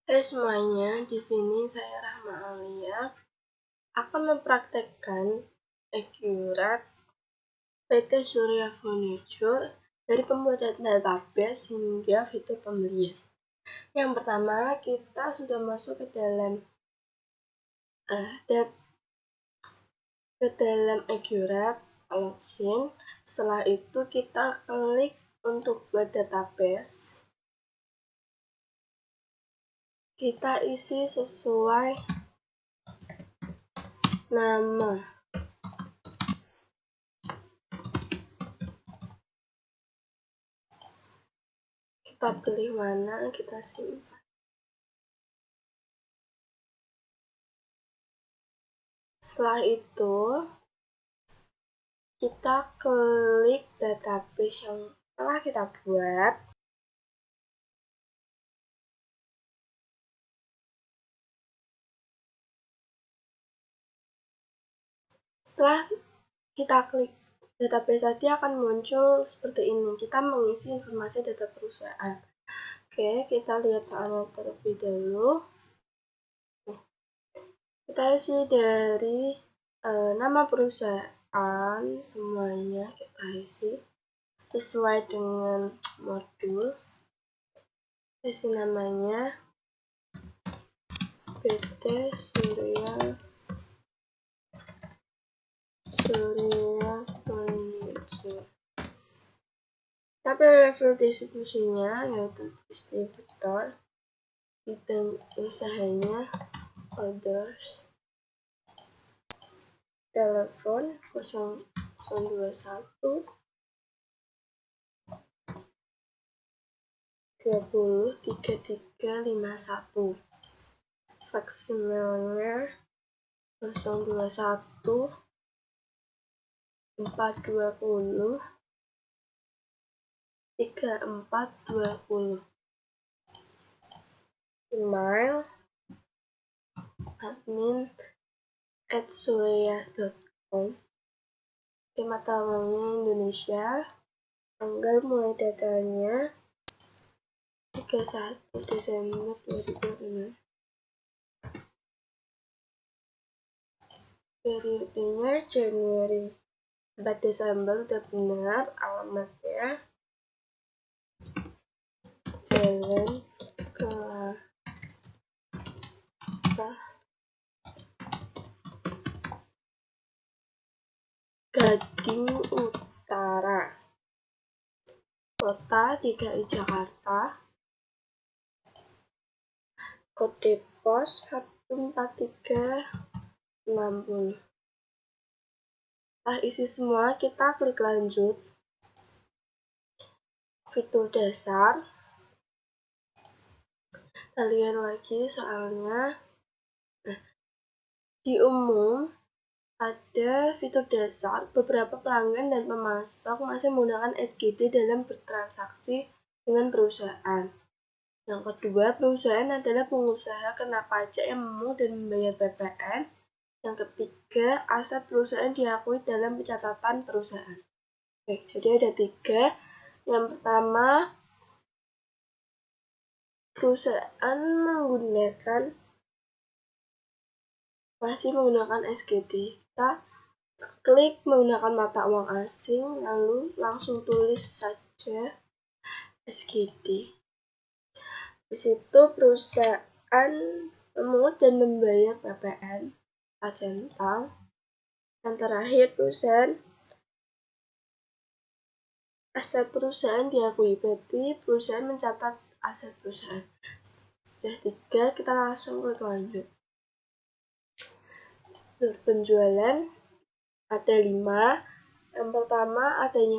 Hai semuanya, di sini saya Rahma Alia akan mempraktekkan Accurate PT Surya Furniture dari pembuatan database hingga fitur pembelian. Yang pertama, kita sudah masuk ke dalam Accurate login. Setelah itu kita klik untuk buat database. Kita isi sesuai nama. Kita pilih mana, kita simpan. Setelah itu, kita klik database yang telah kita buat. Setelah kita klik database tadi akan muncul seperti ini. Kita mengisi informasi data perusahaan. Oke, kita lihat soalnya terlebih dahulu. Kita isi dari nama perusahaan, semuanya kita isi sesuai dengan modul. Isi namanya PT Surya Furniture. Tapi level distribusinya yaitu distributor, bidang usahanya others, telepon 021 20 3351, fax emailnya 021 420 3420, email admin@surya.com, mata uangnya Indonesia, tanggal mulai datanya 31 Desember 2005, periodenya Januari 4 Desember udah benar, alamatnya Jalan Kelapa Gading Utara, Kota DKI Jakarta, kode pos 14360. Setelah isi semua, kita klik lanjut. Fitur dasar. Kita lihat lagi soalnya. Di umum, ada fitur dasar, beberapa pelanggan dan pemasok masih menggunakan SGD dalam bertransaksi dengan perusahaan. Yang kedua, perusahaan adalah pengusaha kena pajak yang memungut dan membayar PPN. Yang ketiga, aset perusahaan diakui dalam pencatatan perusahaan. Oke, jadi ada 3. Yang pertama, perusahaan masih menggunakan SGD. Kita klik menggunakan mata uang asing, lalu langsung tulis saja SGD. Di situ perusahaan memungut dan membayar PPN, kita centang. Yang terakhir, aset perusahaan diakui, berarti perusahaan mencatat aset perusahaan. Sudah 3, kita langsung klik lanjut. Penjualan ada 5. Yang pertama, adanya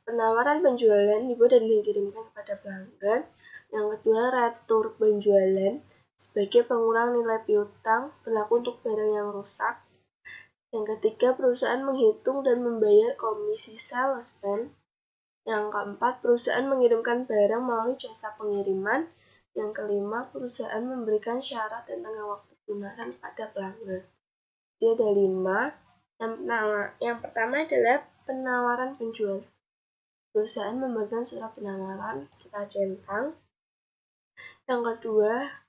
penawaran penjualan dibuat dan dikirimkan kepada pelanggan. Yang kedua, retur penjualan sebagai pengurang nilai piutang berlaku untuk barang yang rusak. Yang ketiga, perusahaan menghitung dan membayar komisi salesman. Yang keempat, perusahaan mengirimkan barang melalui jasa pengiriman. Yang kelima, perusahaan memberikan syarat dan tengah waktu pelunasan pada pelanggan. Dia ada 5. Yang pertama adalah penawaran penjual. Perusahaan memberikan surat penawaran, kita centang. Yang kedua,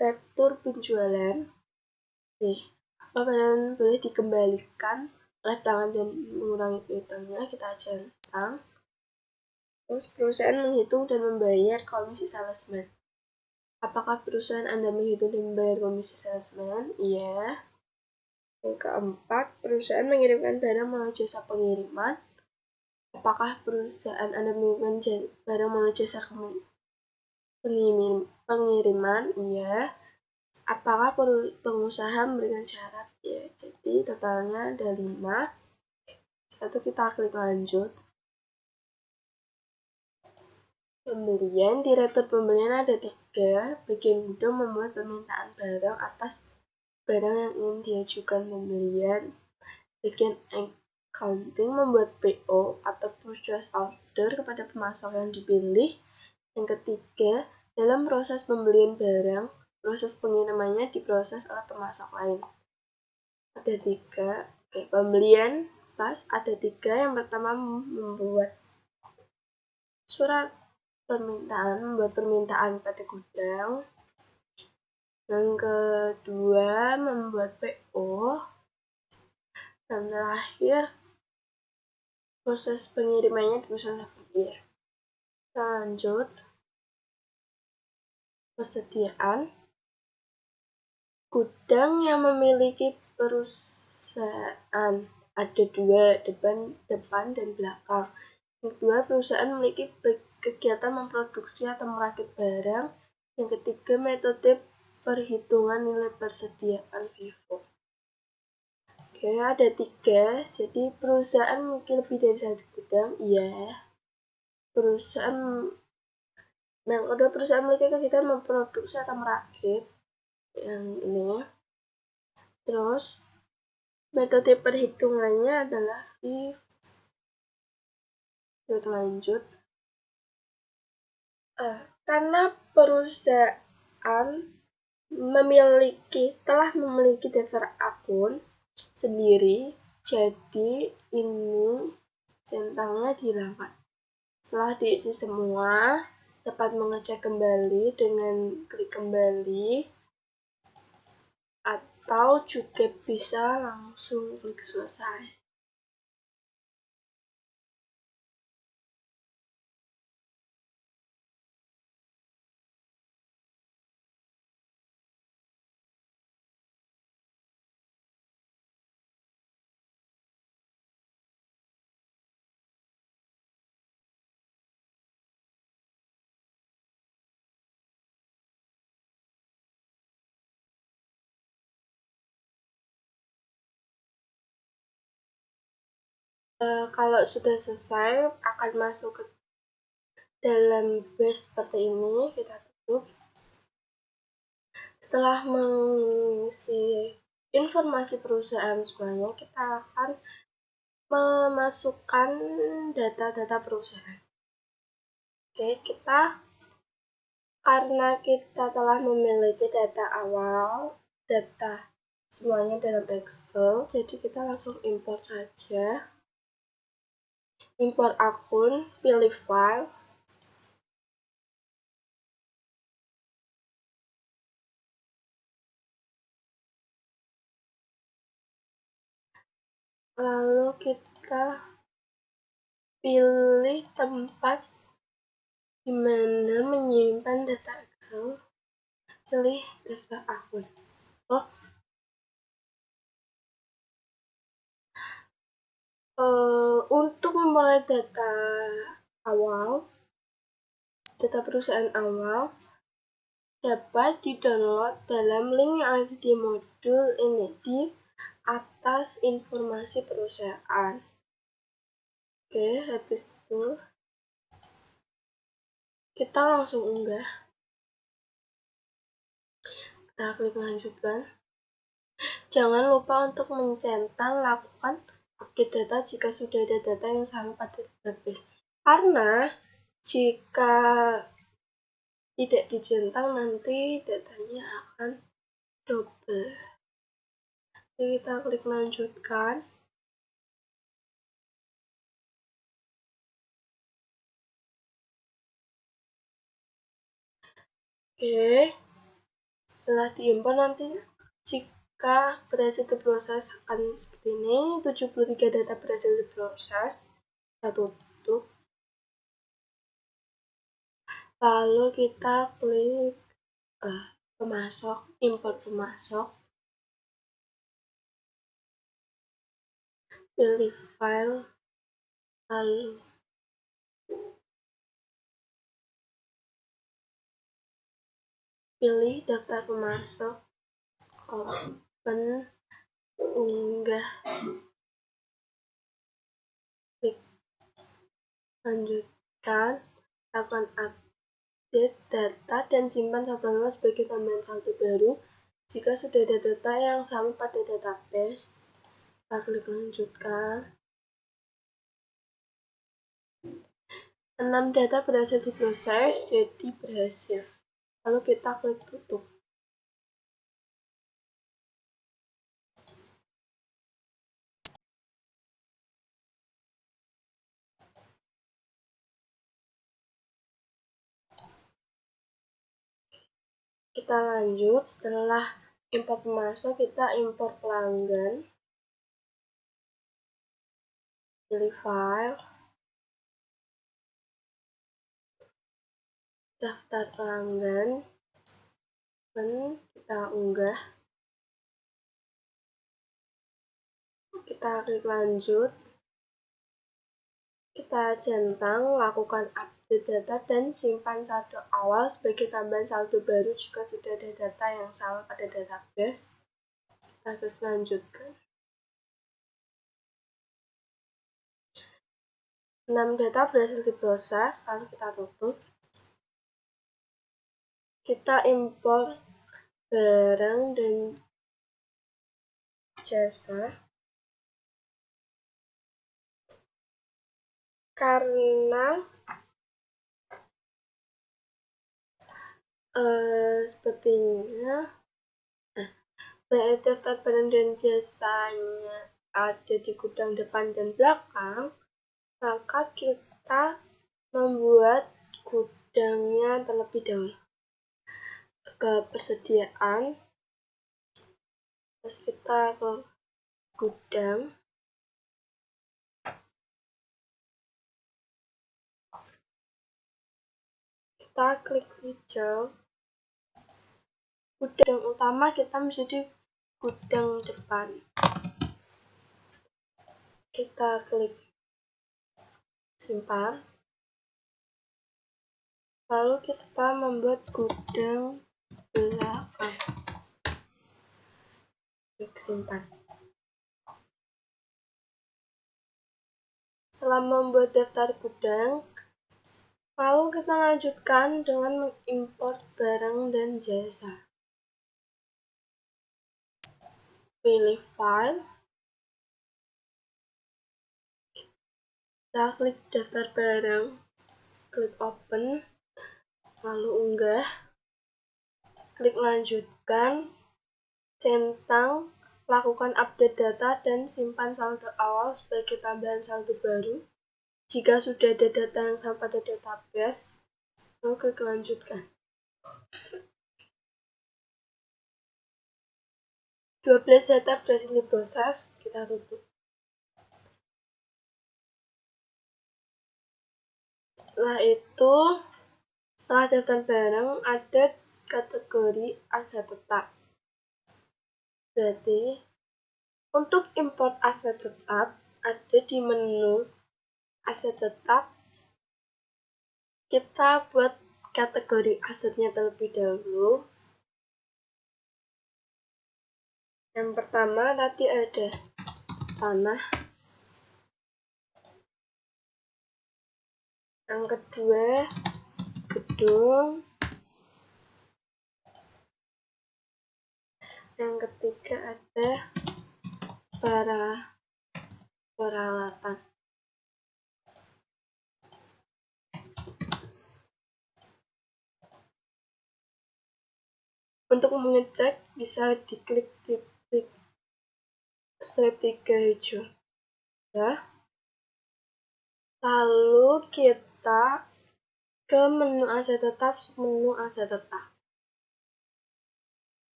retur penjualan. Nih, barang boleh dikembalikan oleh pelanggan dan mengurangi piutangnya, kita centang. Terus perusahaan menghitung dan membayar komisi salesman. Apakah perusahaan Anda menghitung dan membayar komisi salesman? Iya. Yang keempat, perusahaan mengirimkan barang melalui jasa pengiriman. Apakah perusahaan Anda mengirimkan barang melalui jasa pengiriman? Iya. Apakah pengusaha memberikan syarat? Ya, jadi totalnya ada 5. Satu, kita klik lanjut. Pembelian, di retur pembelian ada 3. Bagian gudang membuat permintaan barang atas barang yang ingin diajukan pembelian. Bagian accounting membuat PO atau purchase order kepada pemasok yang dipilih. Yang ketiga, dalam proses pembelian barang, proses pengirimannya diproses oleh pemasok lain. Ada 3. Pembelian pas ada 3. Yang pertama, membuat surat permintaan, membuat permintaan pada gudang. Yang kedua, membuat PO. Dan terakhir, proses pengirimannya diproses oleh pembelian. Lanjut, persediaan. Gudang yang memiliki perusahaan ada 2, depan dan belakang. Yang kedua, perusahaan memiliki kegiatan memproduksi atau merakit barang. Yang ketiga, metode perhitungan nilai persediaan FIFO. Oke, ada 3. Jadi perusahaan memiliki lebih dari 1 gudang. Iya. Yang kedua, perusahaan memiliki kegiatan memproduksi atau merakit. Yang ini. Terus metode perhitungannya adalah FIFO. Kita lanjut. Karena perusahaan setelah memiliki daftar akun sendiri, jadi ini centangnya dihilangkan. Setelah diisi semua, dapat mengecek kembali dengan klik kembali, atau juga bisa langsung klik selesai. Kalau sudah selesai, akan masuk ke dalam batch seperti ini, kita tutup. Setelah mengisi informasi perusahaan semuanya, kita akan memasukkan data-data perusahaan. Oke, karena kita telah memiliki data awal, data semuanya dalam Excel, jadi kita langsung import saja. Import akun, pilih file. Lalu kita pilih tempat di mana menyimpan data Excel. Pilih daftar akun. Untuk memulai data perusahaan awal dapat di-download dalam link yang ada di modul ini di atas informasi perusahaan. Oke, habis itu kita langsung unggah. Kita klik lanjutkan. Jangan lupa untuk mencentang, lakukan update data jika sudah ada data yang sama pada database. Karena jika tidak dicentang, nanti datanya akan double. Jadi kita klik lanjutkan. Oke, Setelah diimpor nanti jika berhasil diproses akan seperti ini. 73 data berhasil diproses. Kita tutup. Lalu kita klik pemasok, import pemasok. Pilih file, lalu pilih daftar pemasok, open, unggah, klik lanjutkan, lakukan update data dan simpan saldo lama sebagai tambahan saldo baru. Jika sudah ada data yang sama pada database, kita klik lanjutkan. 6 data berhasil diproses, jadi berhasil. Lalu kita klik tutup. Kita lanjut, setelah import pemasok, kita import pelanggan. Pilih file, daftar pelanggan, dan kita unggah. Kita klik lanjut. Kita centang, lakukan update data dan simpan saldo awal sebagai tambahan saldo baru jika sudah ada data yang sama pada database. Kita klik lanjutkan. 6 data berhasil diproses, lalu kita tutup. Kita impor barang dan jasa. Karena sepertinya daftar barang dan jasanya ada di gudang depan dan belakang, maka kita membuat gudangnya terlebih dahulu. Ke persediaan, terus kita ke gudang, kita klik hijau. Gudang utama kita menjadi gudang depan. Kita klik simpan. Lalu kita membuat gudang belakang. Klik simpan. Setelah membuat daftar gudang, lalu kita lanjutkan dengan mengimpor barang dan jasa. Pilih file, kita klik daftar barang, klik open, lalu unggah, klik lanjutkan, centang, lakukan update data dan simpan saldo awal sebagai tambahan saldo baru. Jika sudah ada data yang sama pada database, lalu klik lanjutkan. 12 data berhasil diproses, kita tutup. Setelah itu, setelah daftar barang, ada kategori aset tetap. Berarti, untuk import aset tetap, ada di menu aset tetap. Kita buat kategori asetnya terlebih dahulu. Yang pertama tadi ada tanah. Yang kedua, gedung. Yang ketiga ada peralatan. Untuk mengecek bisa diklik strip 3 hijau. Ya. Lalu kita ke menu aset tetap,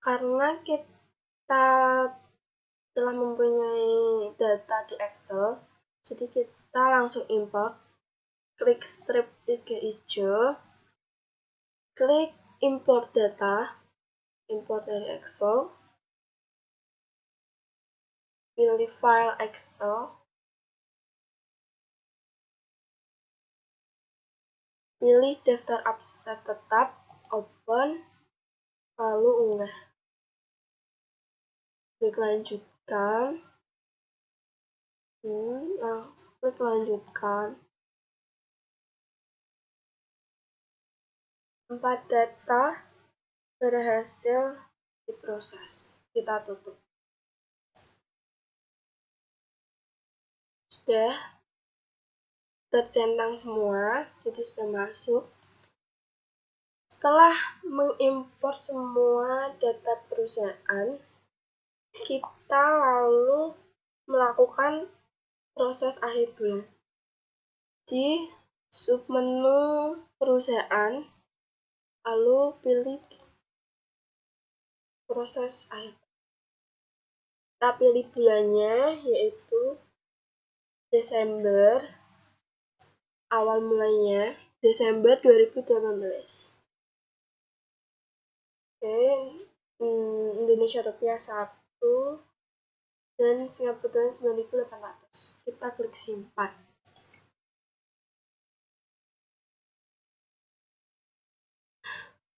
Karena kita telah mempunyai data di Excel, jadi kita langsung import. Klik strip 3 hijau, klik import data, import dari Excel, pilih file Excel, pilih daftar absen tetap, open, lalu unggah. Klik lanjutkan, langsung klik lanjutkan. 4 data berhasil diproses. Kita tutup. Sudah tercentang semua, jadi sudah masuk. Setelah mengimpor semua data perusahaan, kita lalu melakukan proses akhir bulan. Di submenu perusahaan, lalu pilih proses akhir. Kita pilih bulannya, yaitu Desember, awal mulainya Desember 2018. Indonesia rupiah 1 dan Singapura 9.800. Kita klik simpan.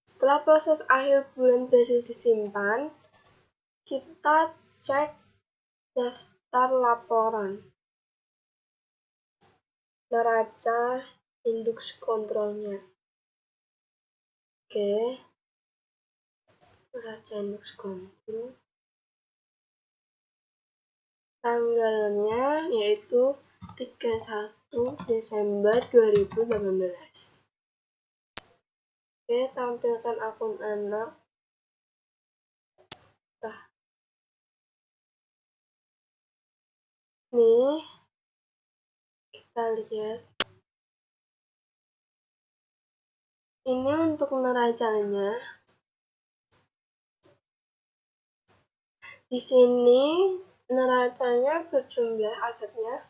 Setelah proses akhir bulan berhasil disimpan, kita cek daftar laporan. Neraca indeks kontrolnya. Neraca indeks kontrol. Tanggalnya yaitu 31 Desember 2018. Tampilkan akun anak. Nih, kita lihat. Ini untuk neracanya. Di sini neracanya berjumlah asetnya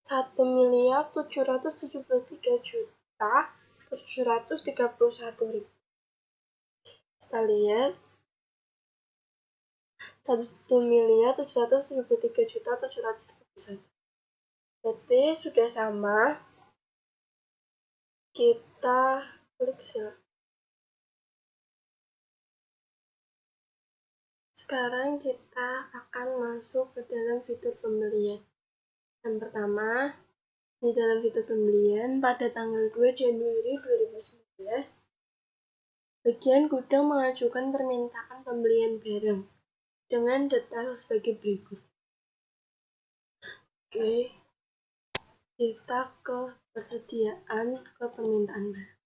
1.773.731.000. Kita lihat 1.773.731. Berarti sudah sama. Kita klik sel. Sekarang kita akan masuk ke dalam fitur pembelian. Yang pertama, di dalam fitur pembelian pada tanggal 2 Januari 2019, bagian gudang mengajukan permintaan pembelian barang dengan detail sebagai berikut. Kita ke persediaan ke permintaan barang.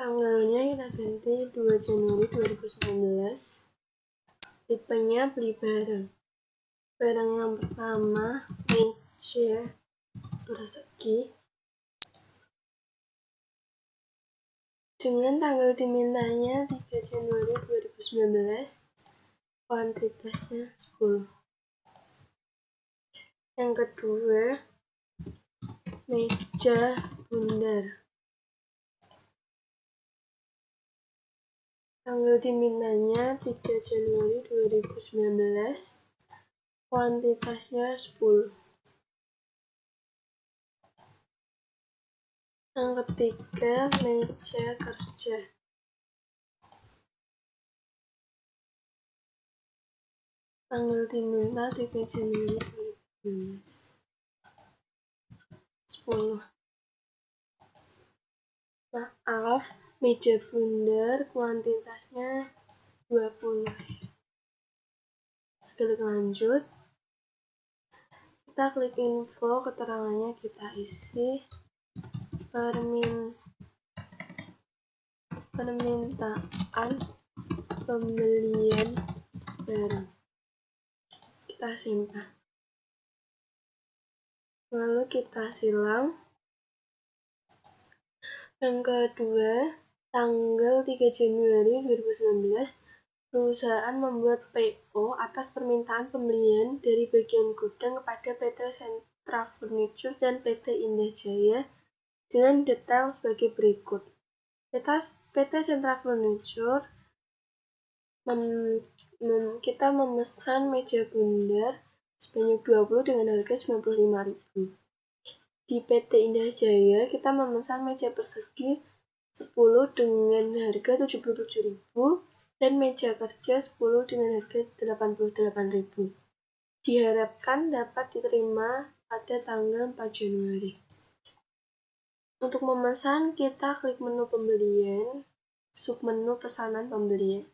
Tanggalnya kita ganti 2 Januari 2019. Tipenya beli barang. Barang yang pertama, meja persegi. Dengan tanggal dimintanya 3 Januari 2019, kuantitasnya 10. Yang kedua, meja bundar. Tanggal dimintanya 3 Januari 2019, kuantitasnya 10. Yang ketiga, meja kerja. Tanggal diminta 3 Januari 2019, 10. Maaf, meja bundar kuantitasnya 20. Klik lanjut. Kita klik info, keterangannya kita isi. Permintaan pembelian barang. Kita simpan. lalu kita silang. Yang kedua, tanggal 3 Januari 2019, perusahaan membuat PO atas permintaan pembelian dari bagian gudang kepada PT Sentra Furniture dan PT Indah Jaya dengan detail sebagai berikut. PT Sentra Furniture kita memesan meja bundar sebanyak 20 dengan harga 95.000. Di PT Indah Jaya, kita memesan meja persegi 10 dengan harga 77.000 dan meja kerja 10 dengan harga 88.000. Diharapkan dapat diterima pada tanggal 4 Januari. Untuk memesan, kita klik menu pembelian, submenu pesanan pembelian.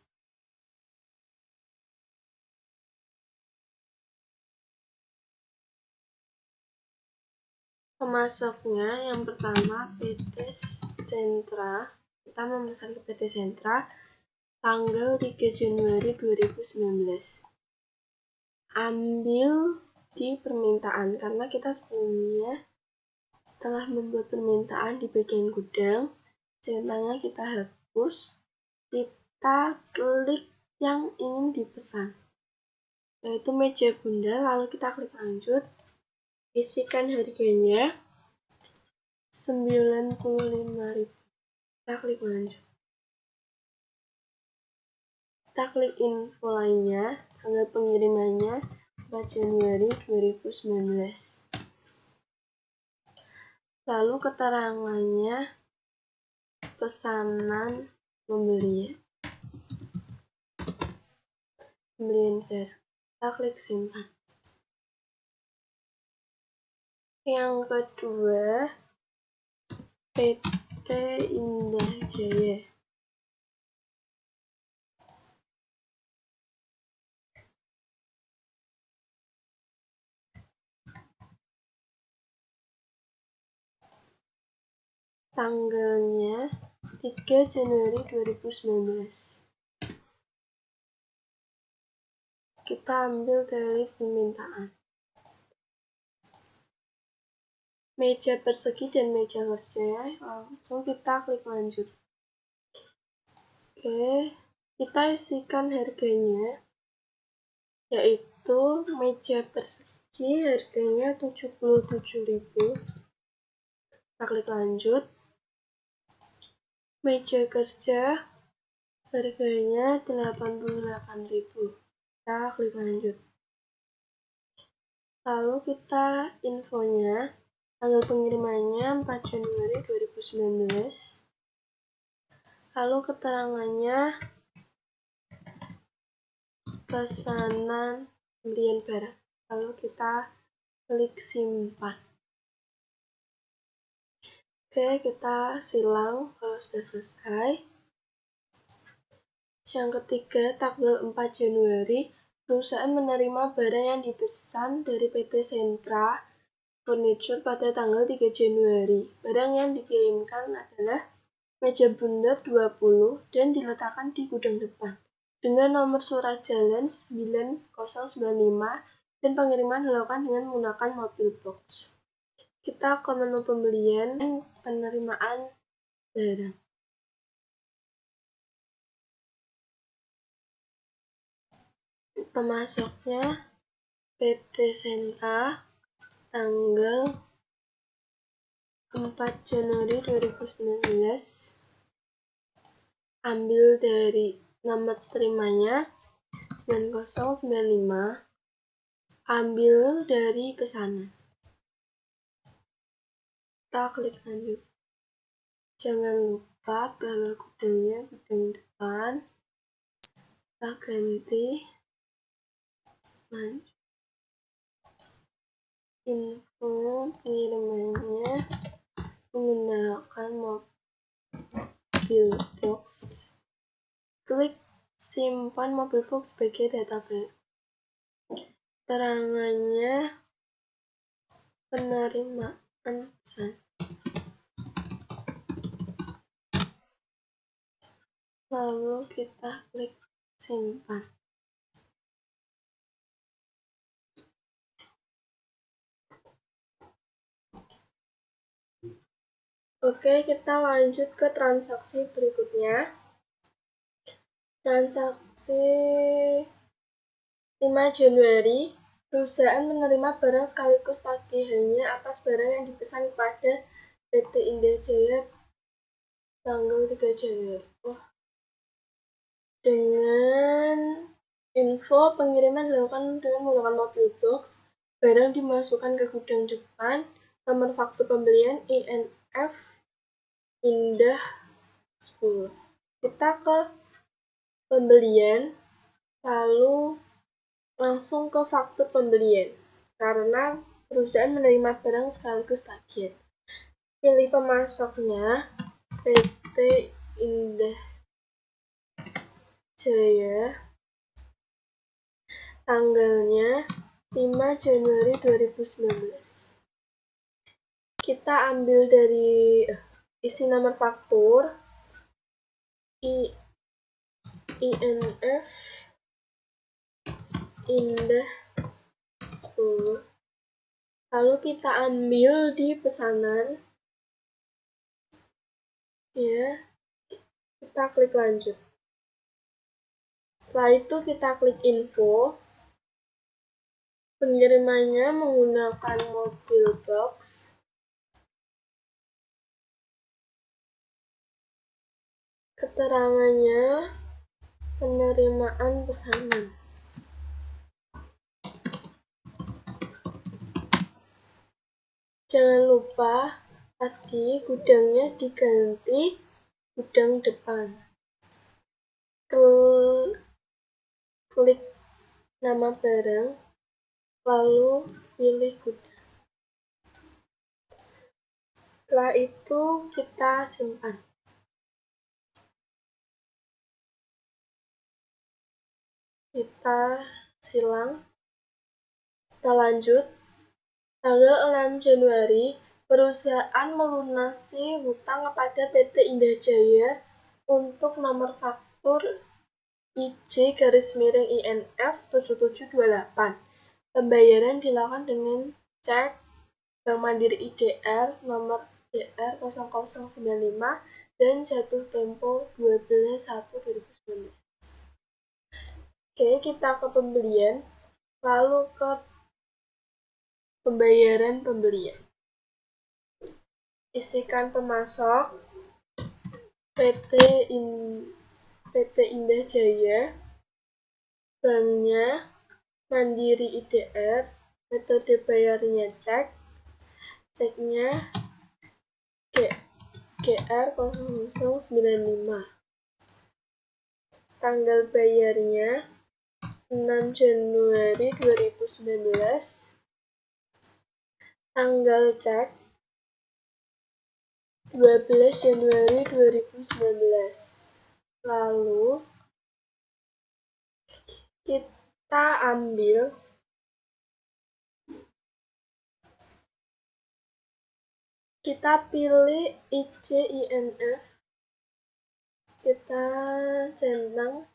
Pemasoknya yang pertama PT Sentra. Kita memesan ke PT Sentra tanggal 3 Januari 2019. Ambil di permintaan karena kita sebelumnya telah membuat permintaan di bagian gudang. Centangnya kita hapus. Kita klik yang ingin dipesan, yaitu meja bundar, lalu kita klik lanjut. Isikan harganya 95.000. Kita klik lanjut. Kita klik info lainnya, tanggal pengirimannya 4 Januari 2019. Lalu keterangannya pesanan pembelian barang. Kita klik simpan. Yang kedua, PT Indah Jaya. Tanggalnya 3 Januari 2019. Kita ambil dari permintaan. Meja persegi dan meja kerja, langsung kita klik lanjut. Oke, kita isikan harganya, yaitu meja persegi harganya 77.000. Kita klik lanjut. Meja kerja harganya 88.000. Kita klik lanjut. Lalu kita infonya, tanggal pengirimannya 4 Januari 2019. Lalu keterangannya pesanan pembelian barang. Lalu kita klik simpan. Oke, kita silang kalau sudah selesai. Yang ketiga, tanggal 4 Januari, perusahaan menerima barang yang dipesan dari PT Sentra Furniture pada tanggal 3 Januari. Barang yang dikirimkan adalah meja bundar 20 dan diletakkan di gudang depan dengan nomor surat jalan 9095 dan pengiriman dilakukan dengan menggunakan mobil box. Kita ke menu pembelian dan penerimaan barang. Pemasoknya PT Sentra tanggal 4 Januari 2019. Ambil dari nomor terimanya 9095. Ambil dari pesanan. Kita klik lanjut. Jangan lupa bahwa gudangnya gudang depan. Kita ganti lanjut. Info pengirimannya menggunakan mobil box. Klik simpan mobil box sebagai data baru. Keterangannya penerimaan pesan. Lalu kita klik simpan. Oke, kita lanjut ke transaksi berikutnya. Transaksi 5 Januari, perusahaan menerima barang sekaligus tagihannya atas barang yang dipesan kepada PT Indah Jaya tanggal 3 Januari. Dengan info pengiriman dilakukan dengan menggunakan mobil box, barang dimasukkan ke gudang depan, nomor faktur pembelian INF Indah 10. Kita ke pembelian, lalu langsung ke faktur pembelian, karena perusahaan menerima barang sekaligus tagihan. Pilih pemasoknya, PT Indah Jaya, tanggalnya 5 Januari 2019. Kita ambil dari isi nomor faktur INF Indah 10. Lalu kita ambil di pesanan. Ya, kita klik lanjut. Setelah itu kita klik info. Pengirimannya menggunakan mobil box. Keterangannya penerimaan pesanan. Jangan lupa tadi gudangnya diganti gudang depan. Klik nama barang, lalu pilih gudang. Setelah itu kita simpan. Kita silang. Kita lanjut. Tanggal 6 Januari, perusahaan melunasi hutang kepada PT Indah Jaya untuk nomor faktur IJ-INF 7728. Pembayaran dilakukan dengan cek Bank Mandiri IDR nomor DR 0095 dan jatuh tempo 12/1/2019. Oke, kita ke pembelian, lalu ke pembayaran pembelian. Isikan pemasok PT Indah Jaya, banknya Mandiri IDR, metode bayarnya cek, ceknya GR 0095. Tanggal bayarnya 6 Januari 2019. Tanggal cek 12 Januari 2019. Lalu kita pilih IJ-INF, kita centang,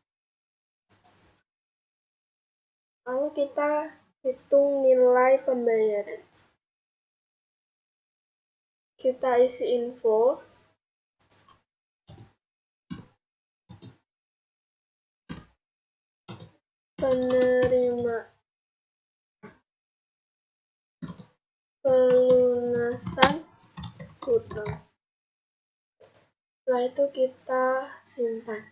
lalu kita hitung nilai pembayaran. Kita isi info. Pelunasan hutang. Setelah itu kita simpan.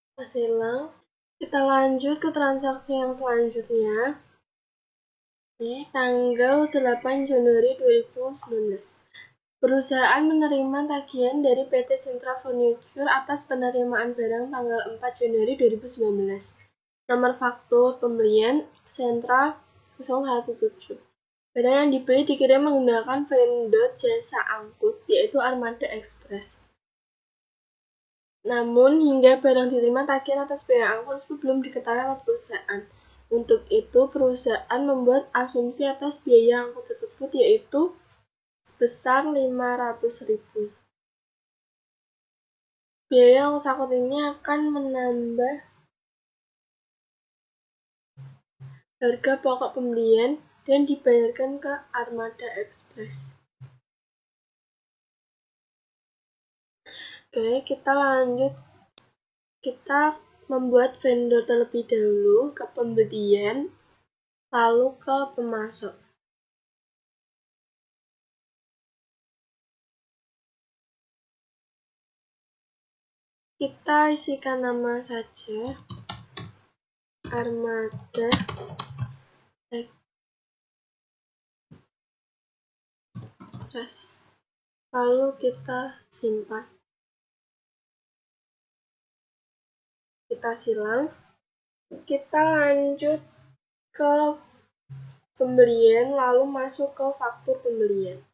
Kita silang. Kita lanjut ke transaksi yang selanjutnya. Ini tanggal 8 Januari 2019. Perusahaan menerima tagihan dari PT Sentra Furniture atas penerimaan barang tanggal 4 Januari 2019. Nomor faktur pembelian Sentra 017. Barang yang dibeli dikirim menggunakan vendor jasa angkut, yaitu Armada Express. Namun, hingga barang diterima, tagihan atas biaya angkut tersebut belum diketahui oleh perusahaan. Untuk itu, perusahaan membuat asumsi atas biaya angkut tersebut, yaitu sebesar 500.000. Biaya ongkos angkut ini akan menambah harga pokok pembelian dan dibayarkan ke Armada Express. Oke, kita lanjut. Kita membuat vendor terlebih dahulu ke pembelian, lalu ke pemasok. Kita isikan nama saja, Armada Express. Lalu kita simpan. Kita silang. Kita lanjut ke pembelian, lalu masuk ke faktur pembelian.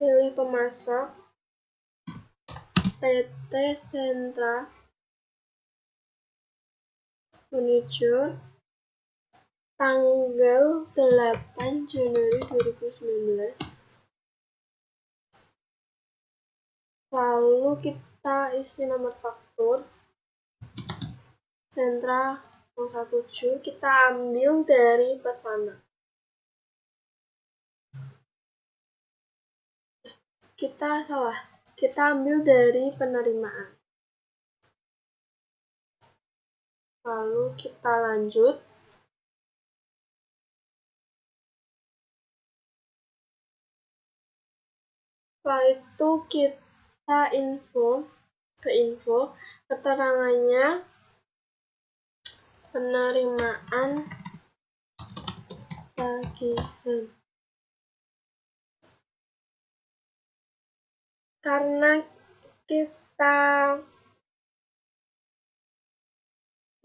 Pilih pemasok, PT Sentra Furniture, tanggal 8 Januari 2019. Lalu kita isi nomor faktur Sentra 07, kita ambil dari pesanan. Kita ambil dari penerimaan. Lalu kita lanjut. Setelah itu kita info, keterangannya penerimaan tagihan. Karena kita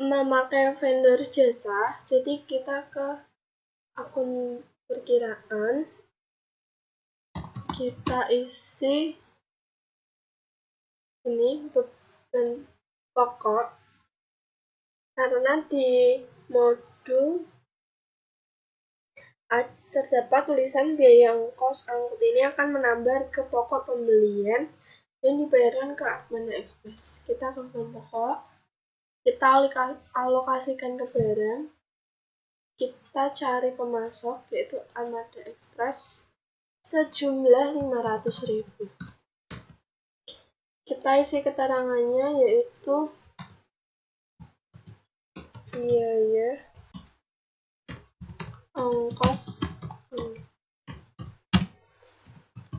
memakai vendor jasa, jadi kita ke akun perkiraan, kita isi ini beban pokok, karena di modul terdapat tulisan biaya ongkos angkut ini akan menambah ke pokok pembelian dan dibayarkan ke Armada Express. Kita ke beban pokok, kita alokasikan ke barang, kita cari pemasok yaitu Armada Express sejumlah 500.000. Kita isi keterangannya yaitu biaya ongkos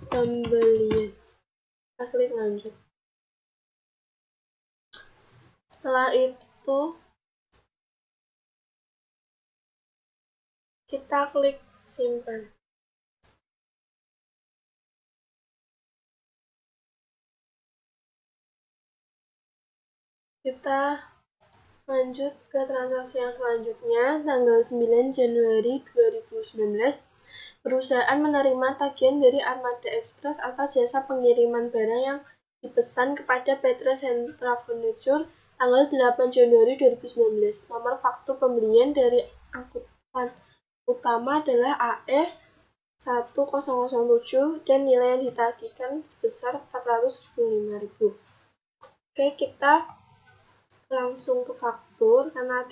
pembelian. Kita klik lanjut. Setelah itu kita klik simpan. Kita lanjut ke transaksi yang selanjutnya, tanggal 9 Januari 2019. Perusahaan menerima tagihan dari Armada Express atas jasa pengiriman barang yang dipesan kepada PT Sentra Furniture tanggal 8 Januari 2019. Nomor faktur pembelian dari angkutan utama adalah AE 1007 dan nilai yang ditagihkan sebesar 475.000. Oke, kita langsung ke faktur, karena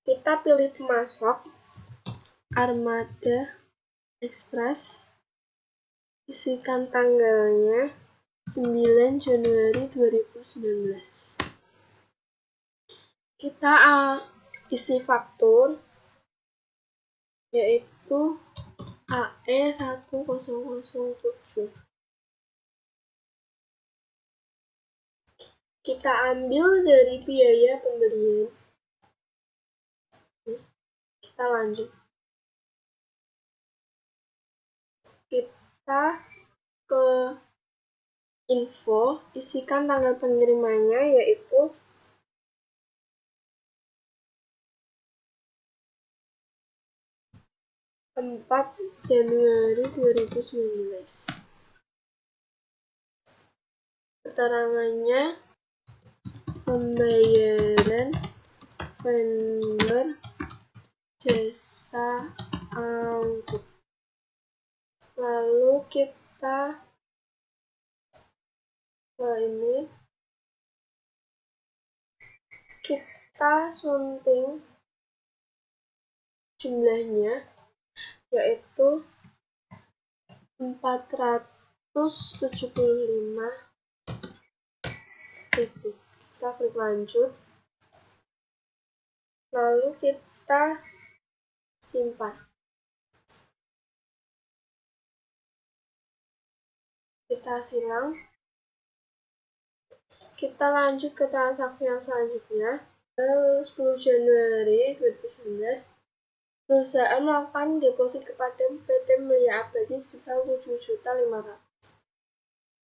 kita pilih pemasok Armada Express, isikan tanggalnya 9 Januari 2019. Kita isi faktur yaitu AE 1007. Kita ambil dari biaya pembelian. Kita lanjut. Kita ke info, isikan tanggal pengirimannya yaitu 4 Januari 2019. Keterangannya pembayaran vendor jasa angkut. Lalu kita Nah, ini kita sunting jumlahnya yaitu 475.000. Kita klik lanjut, lalu kita simpan. Kita silang. Kita lanjut ke transaksi yang selanjutnya. 10 Januari 2019, perusahaan melakukan deposit kepada PT Mulia Abadi sebesar 7.500.000,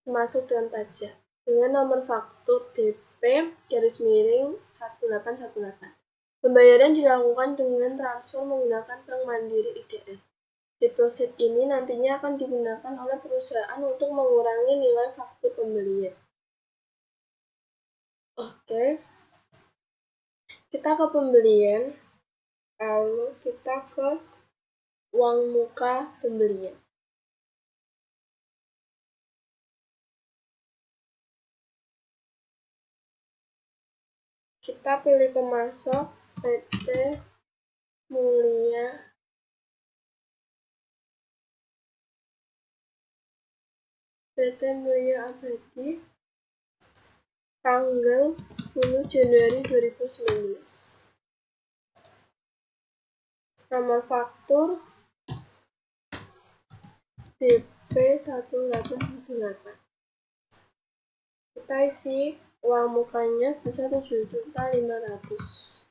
termasuk dengan pajak, dengan nomor faktur DP-1818. Pembayaran dilakukan dengan transfer menggunakan Bank Mandiri IDR. Deposit ini nantinya akan digunakan oleh perusahaan untuk mengurangi nilai faktur pembelian. Oke. Kita ke pembelian, lalu kita ke uang muka pembelian. Kita pilih pemasok PT Mulia Abadi, tanggal 10 Januari 2019. Nomor faktur DP-1818. Kita isi uang mukanya sebesar 7.500.000.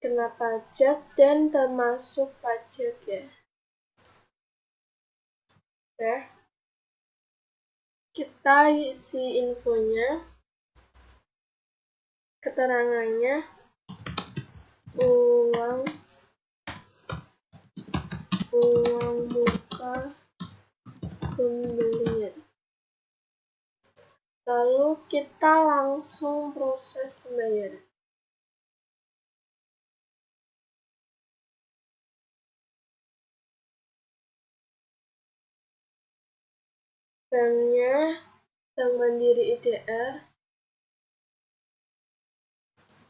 Kena pajak dan termasuk pajak ya. Oke. Kita isi infonya, keterangannya, uang muka pembelian. Lalu kita langsung proses pembayaran. Banknya Bank Mandiri IDR,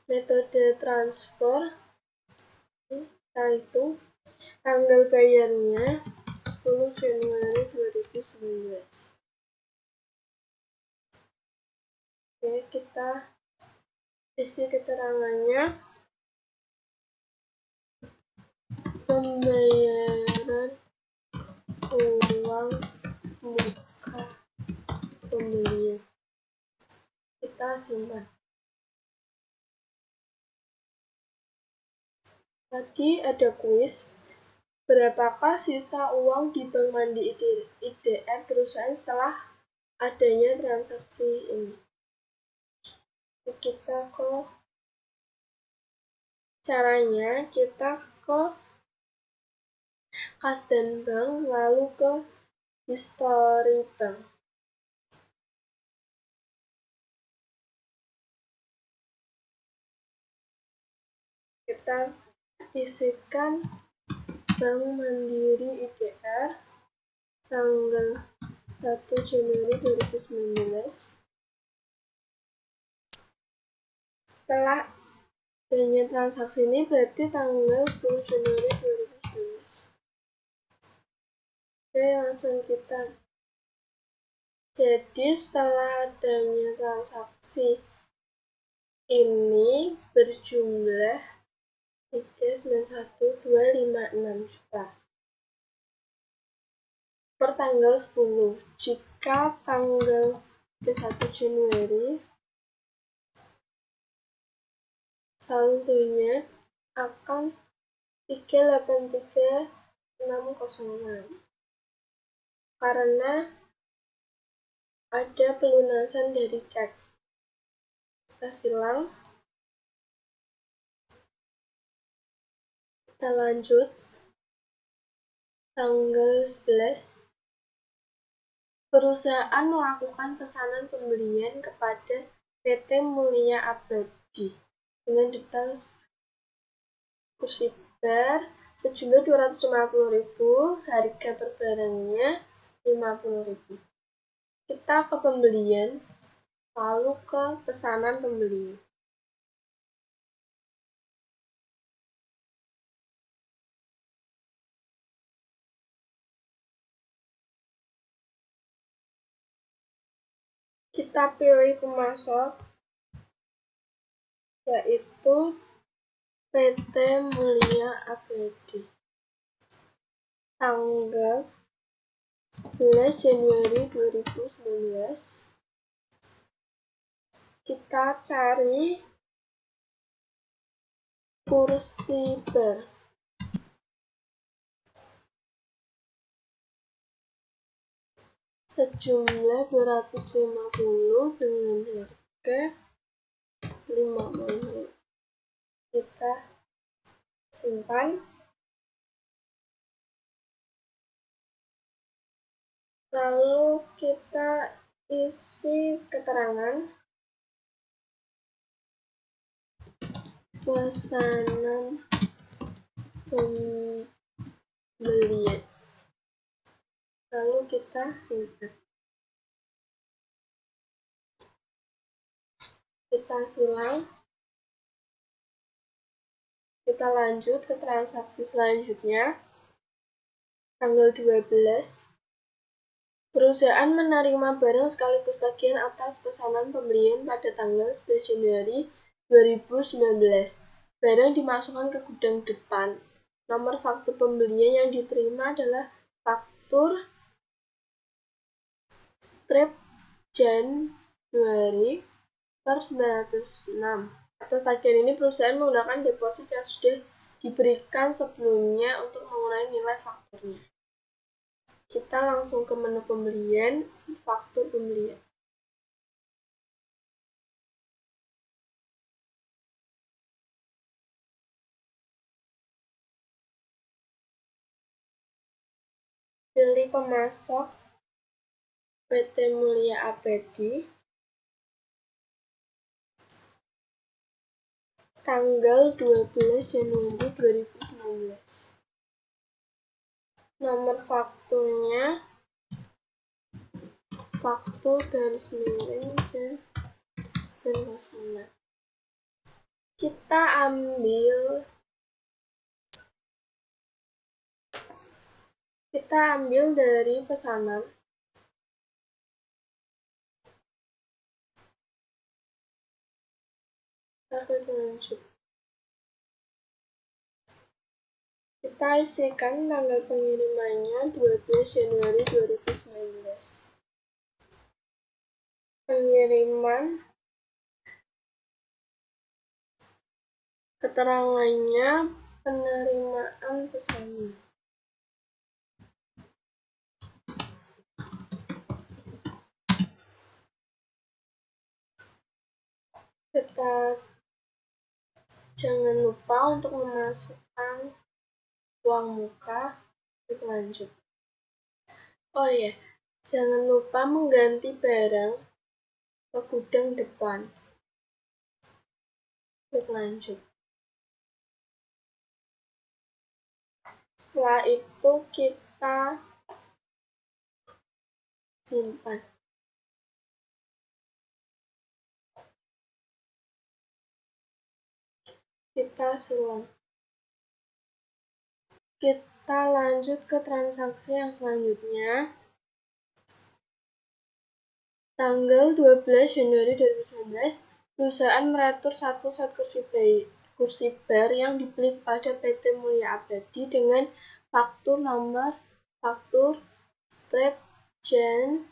metode transfer, itu tanggal bayarnya 10 Januari 2019. Oke, kita isi keterangannya, pembayaran uang muka pembelian. Kita simpan. Tadi ada kuis, berapakah sisa uang di Bank Mandiri IDR perusahaan setelah adanya transaksi ini? Kita ke caranya, kita ke Kasdan Bank, lalu ke History Bank. Kita isikan Bank Mandiri IDR tanggal 1 Januari 2019. Setelah adanya transaksi ini berarti tanggal 10 Januari 2019. Oke, langsung kita. Jadi setelah adanya transaksi ini berjumlah 391.256 juta per tanggal 10. Jika tanggal 1 Januari, saldonya akan 383.606 karena ada pelunasan dari cek. Kita silang. Kita lanjut. Tanggal 11, perusahaan melakukan pesanan pembelian kepada PT Mulia Abadi dengan detail kursi bar sejumlah 250.000, harga per barangnya 50.000. Kita ke pembelian, lalu ke pesanan pembeli. Kita pilih pemasok, yaitu PT Mulia APD. Tanggal 11 Januari 2019. Kita cari kursi bar. Sejumlah 250 dengan harga 50. Kita simpan. Lalu kita isi keterangan pesanan pembelian. Lalu kita simpan. Kita silang. Kita lanjut ke transaksi selanjutnya. Tanggal 12. Perusahaan menerima barang sekaligus tagihan atas pesanan pembelian pada tanggal 11 Januari 2019. Barang dimasukkan ke gudang depan. Nomor faktur pembelian yang diterima adalah faktur strip Januari per 906. Atas tagihan ini perusahaan menggunakan deposit yang sudah diberikan sebelumnya untuk mengurangi nilai fakturnya. Kita langsung ke menu pembelian, faktur pembelian. Pilih pemasok PT Mulia APD. Tanggal 12 Januari 2019. Nomor fakturnya faktur garis miring J06. Kita ambil dari pesanan. Kita isikan tanggal pengirimannya 12 Januari 2019. Pengiriman, keterangannya penerimaan pesanan. Kita jangan lupa untuk memasukkan uang muka. Klik lanjut. Oh iya, jangan lupa mengganti barang ke gudang depan. Klik lanjut. Setelah itu kita simpan. Kita silang. Kita lanjut ke transaksi yang selanjutnya. Tanggal 12 Januari 2019, perusahaan meratur satu set kursi bar yang dibeli kepada PT Mulia Abadi dengan faktur nomor faktur strip Jan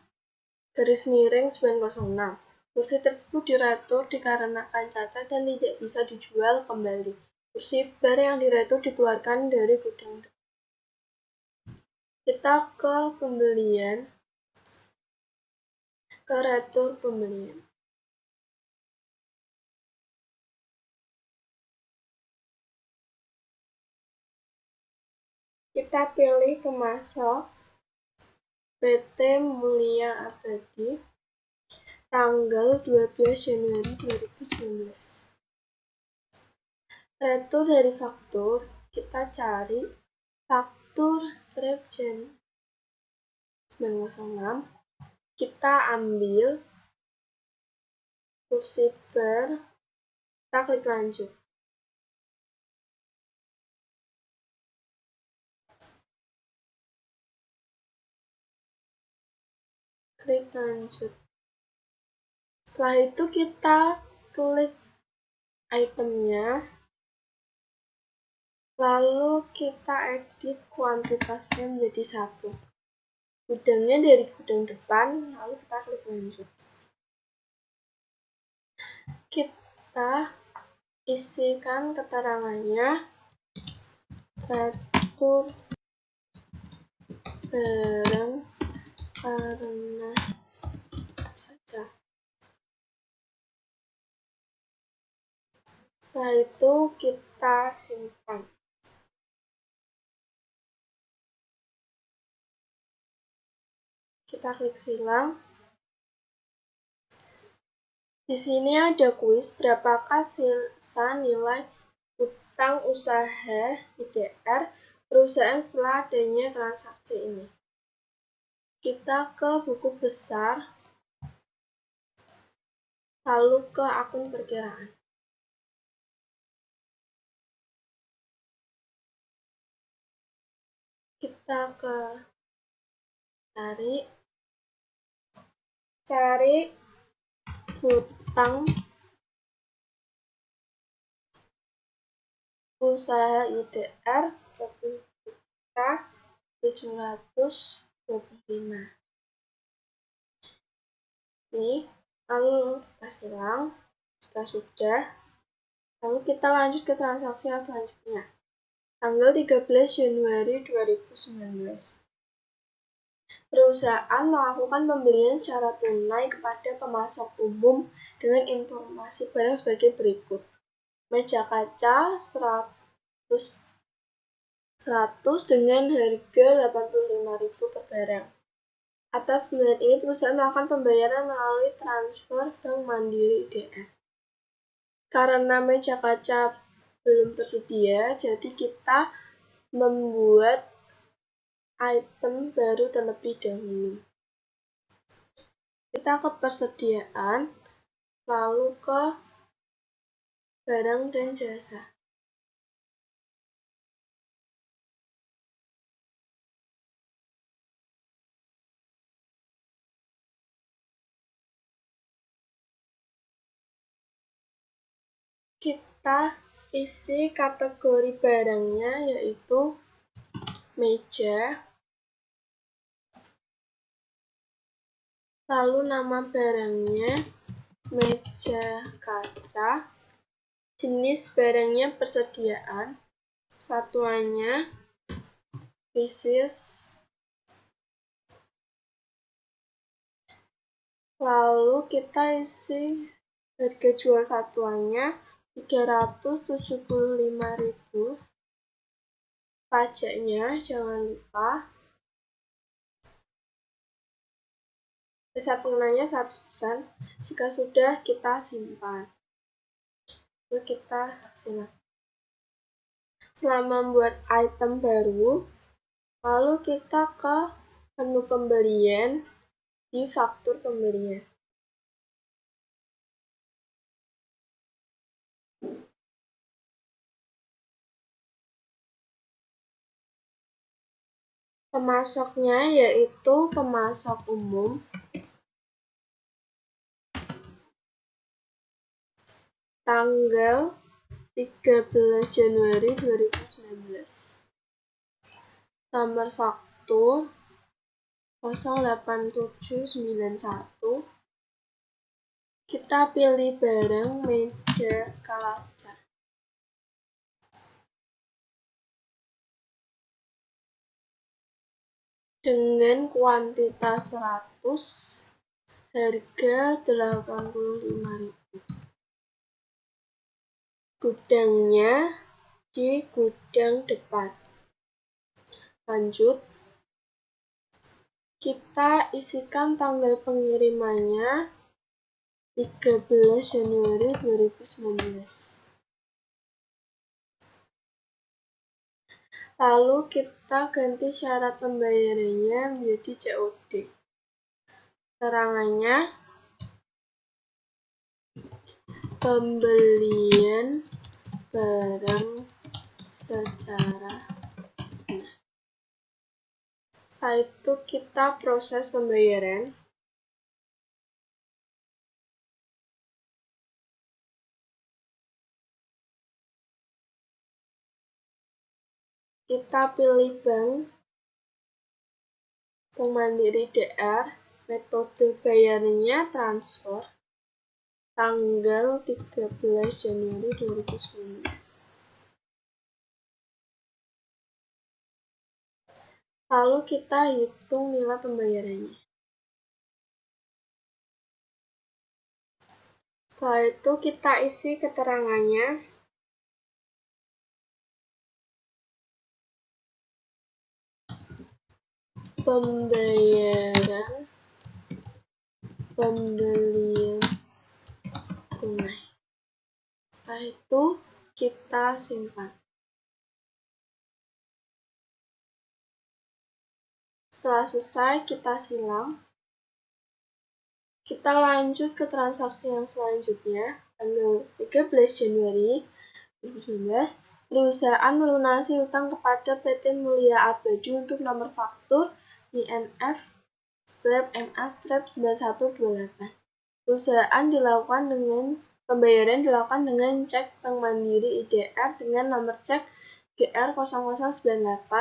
garis miring 906. Kursi tersebut diratur dikarenakan cacat dan tidak bisa dijual kembali. Kursi bar yang diratur dikeluarkan dari gudang. Kita ke pembelian, ke retur pembelian. Kita pilih pemasok PT Mulia Abadi. Tanggal 12 Januari 2019. Retur dari faktur, kita cari faktur strip Jan 906. Kita ambil receiver, kita klik lanjut. Klik lanjut. Setelah itu kita klik itemnya, lalu kita edit kuantitasnya menjadi 1. Gudangnya dari gudang depan, lalu kita klik lanjut. Kita isikan keterangannya, retur barang karena cacat. Setelah itu kita simpan. Kita klik silang. Di sini ada kuis berapakah sisa nilai utang usaha IDR perusahaan setelah adanya transaksi ini. Kita ke buku besar, lalu ke akun perkiraan. Kita ke cari hutang usaha IDR kita 725. Ini lalu kita silang. Jika sudah, lalu kita lanjut ke transaksi yang selanjutnya. Tanggal 13 Januari 2019. Perusahaan melakukan pembelian secara tunai kepada pemasok umum dengan informasi barang sebagai berikut. Meja kaca 100 dengan harga 85.000 per barang. Atas pembelian ini, perusahaan melakukan pembayaran melalui transfer Bank Mandiri IDR. Karena meja kaca belum tersedia, jadi kita membuat item baru terlebih dahulu. Kita ke persediaan, lalu ke barang dan jasa. Kita isi kategori barangnya, yaitu meja, lalu nama barangnya meja kaca, jenis barangnya persediaan, satuannya pieces, lalu kita isi harga jual satuannya 375.000. Pajaknya jangan lupa. Dasar pengenanya 100%. Jika sudah, kita simpan. Lalu kita silang. Setelah membuat item baru, lalu kita ke menu pembelian di faktur pembelian. Pemasoknya yaitu pemasok umum. Tanggal 13 Januari 2019. Nomor faktur 08791. Kita pilih barang meja kaca. Dengan kuantitas 100, harga 85.000. Gudangnya di gudang depan. Lanjut, kita isikan tanggal pengirimannya 13 Januari 2019. Lalu kita ganti syarat pembayarannya menjadi COD. Keterangannya pembelian barang secara benar. Setelah itu kita proses pembayaran. Kita pilih bank Mandiri DR, metode bayarnya transfer, tanggal 13 Januari 2019. Lalu kita hitung nilai pembayarannya. Setelah itu kita isi keterangannya. Pembayaran pembelian tunai. Setelah itu kita simpan. Setelah selesai kita silang. Kita lanjut ke transaksi yang selanjutnya. Tanggal 13 Januari 2019, perusahaan melunasi utang kepada PT Mulia Abadi untuk nomor faktur INF-MA-9128. Pembayaran dilakukan dengan cek Bank Mandiri IDR dengan nomor cek GR0098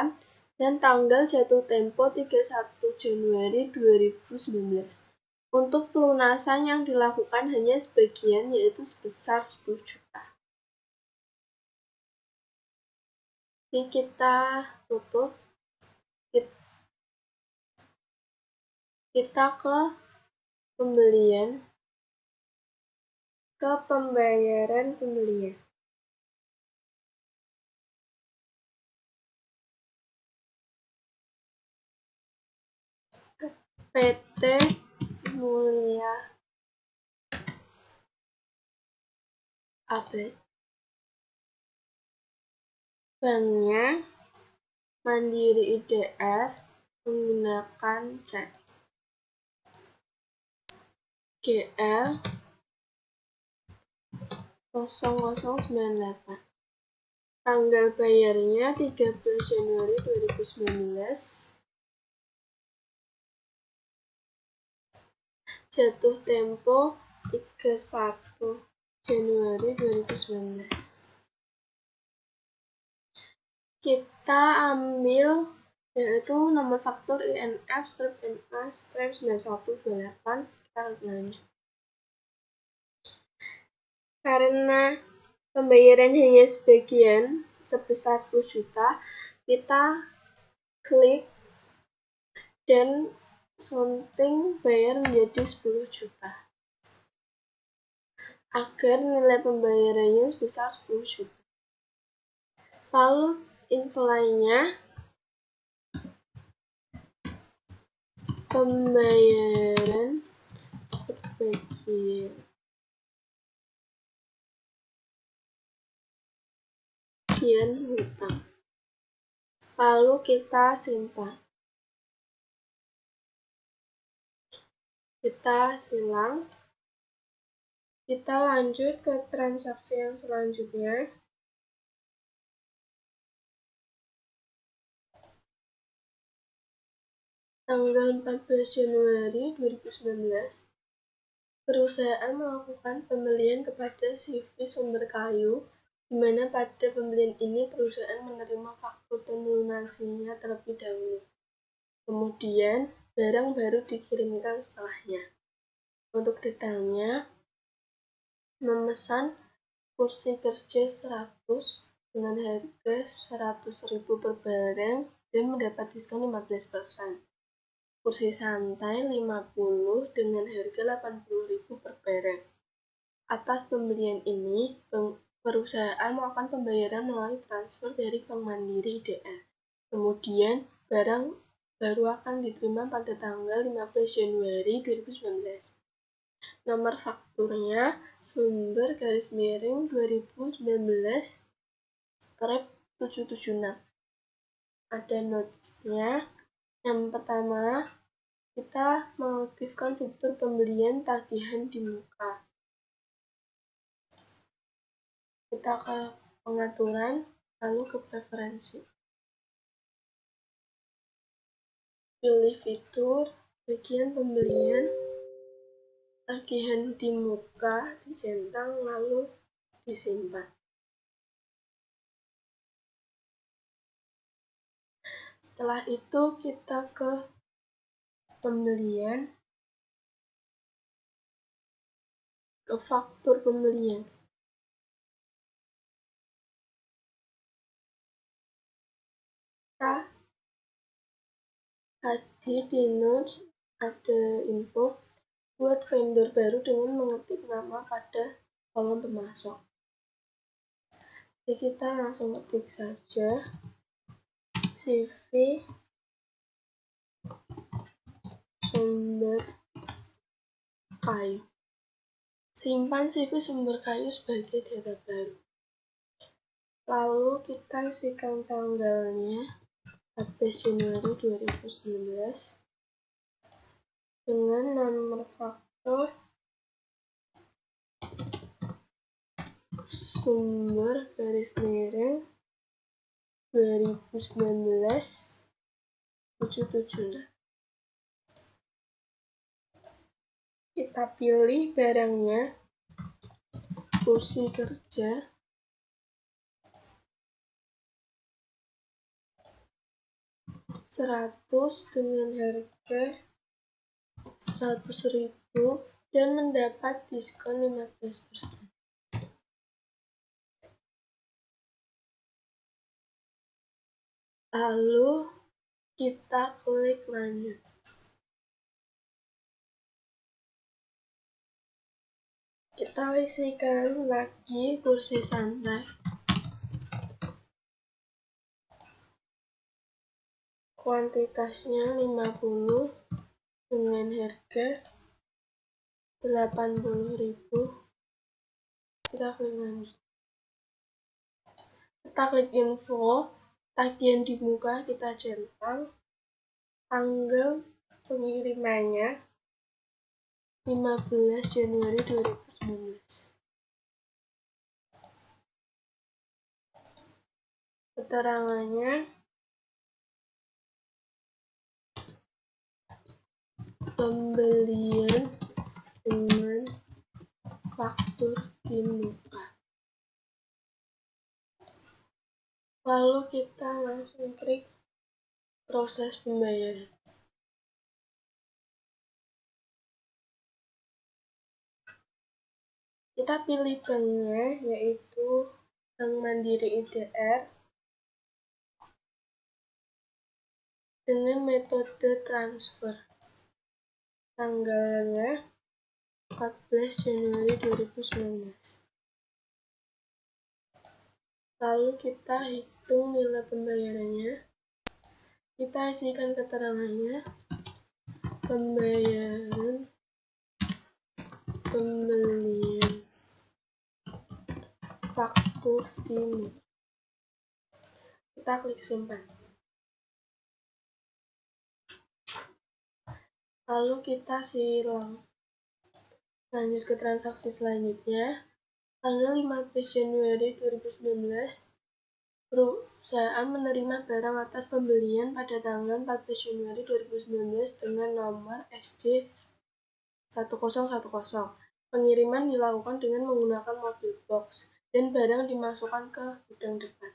dan tanggal jatuh tempo 31 Januari 2019. Untuk pelunasan yang dilakukan hanya sebagian, yaitu sebesar 10 juta. Ini kita tutup. Kita ke pembelian, ke pembayaran pembelian. PT Mulia Abadi. Banknya Mandiri IDR menggunakan cek GL 0098. Tanggal bayarnya 13 Januari 2019. Jatuh tempo 31 Januari 2019. Kita ambil yaitu nomor faktur INF-MA-9128. Kita lanjut. Karena pembayaran hanya sebagian sebesar 10 juta, kita klik dan sunting bayar menjadi 10 juta agar nilai pembayarannya sebesar 10 juta. Lalu info lainnya, pembayaran sebagian hutang. Lalu kita simpan. Kita silang. Kita lanjut ke transaksi yang selanjutnya. Tanggal 14 Januari 2019, perusahaan melakukan pembelian kepada CV Sumber Kayu, di mana pada pembelian ini perusahaan menerima faktur dan melunasinya terlebih dahulu. Kemudian, barang baru dikirimkan setelahnya. Untuk detailnya, memesan kursi kerja 100 dengan harga 100.000 per barang dan mendapat diskon 15%. Kursi santai 50 dengan harga 80.000 per barang. Atas pembelian ini, perusahaan melakukan pembayaran melalui transfer dari Bank Mandiri IDR. Kemudian, barang baru akan diterima pada tanggal 15 Januari 2019. Nomor fakturnya Sumber _ 2019-776. Ada notes-nya. Yang pertama, kita mengaktifkan fitur pembelian tagihan di muka. Kita ke pengaturan, lalu ke preferensi. Pilih fitur, bagian pembelian, tagihan di muka, dicentang, lalu disimpan. Setelah itu kita ke pembelian, ke faktur pembelian. Tadi di notes ada info buat vendor baru dengan mengetik nama pada kolom pemasok. Jadi kita langsung ketik saja CV sumber kayu. Simpan CV sumber kayu sebagai data baru. Lalu kita isikan tanggalnya 14 Januari 2019 dengan nomor faktur sumber garis miring 2019 77. Kita pilih barangnya, kursi kerja, $100 dengan harga 100.000 dan mendapat diskon 15%. Lalu kita klik lanjut. Kita isikan lagi kursi santai. Kuantitasnya 50 dengan harga 80.000. Kita klik lanjut. Kita klik info, tagihan di muka kita centang, tanggal pengirimannya 15 Januari 2019. Keterangannya pembelian dengan faktur di muka. Lalu kita langsung klik proses pembayaran. Kita pilih banknya, yaitu Bank Mandiri IDR dengan metode transfer. Tanggalnya 14 Januari 2019. Lalu kita hitung nilai pembayarannya. Kita isikan keterangannya, pembayaran pembelian faktur di muka. Kita klik simpan. Lalu kita silang. Lanjut ke transaksi selanjutnya. Tanggal 15 Januari 2019, perusahaan menerima barang atas pembelian pada tanggal 14 Januari 2019 dengan nomor SJ1010. Pengiriman dilakukan dengan menggunakan mobil box dan barang dimasukkan ke gudang depan.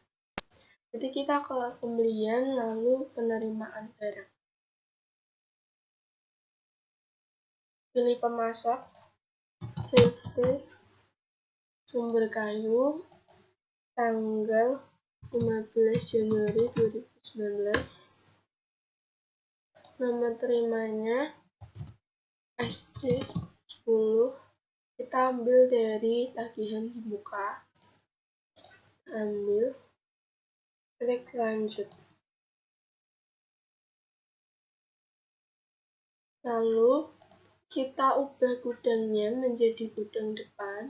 Jadi kita ke pembelian lalu penerimaan barang. Pilih pemasok, CV sumber kayu, tanggal 15 Januari 2019, nomor terimanya SJ10, kita ambil dari tagihan di muka, ambil, klik lanjut. Lalu kita ubah gudangnya menjadi gudang depan.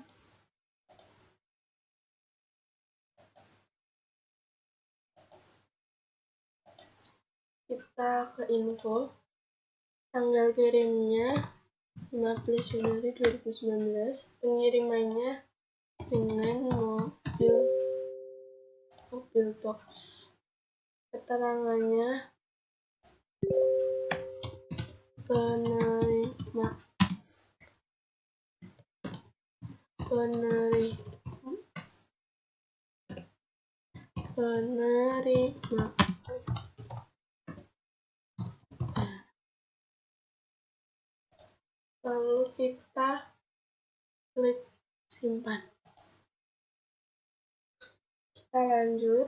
Kita ke info, tanggal kirimnya 15 Januari 2019, pengirimannya dengan mobil Pillbox. Keterangannya penerima lalu kita klik simpan. Kita lanjut.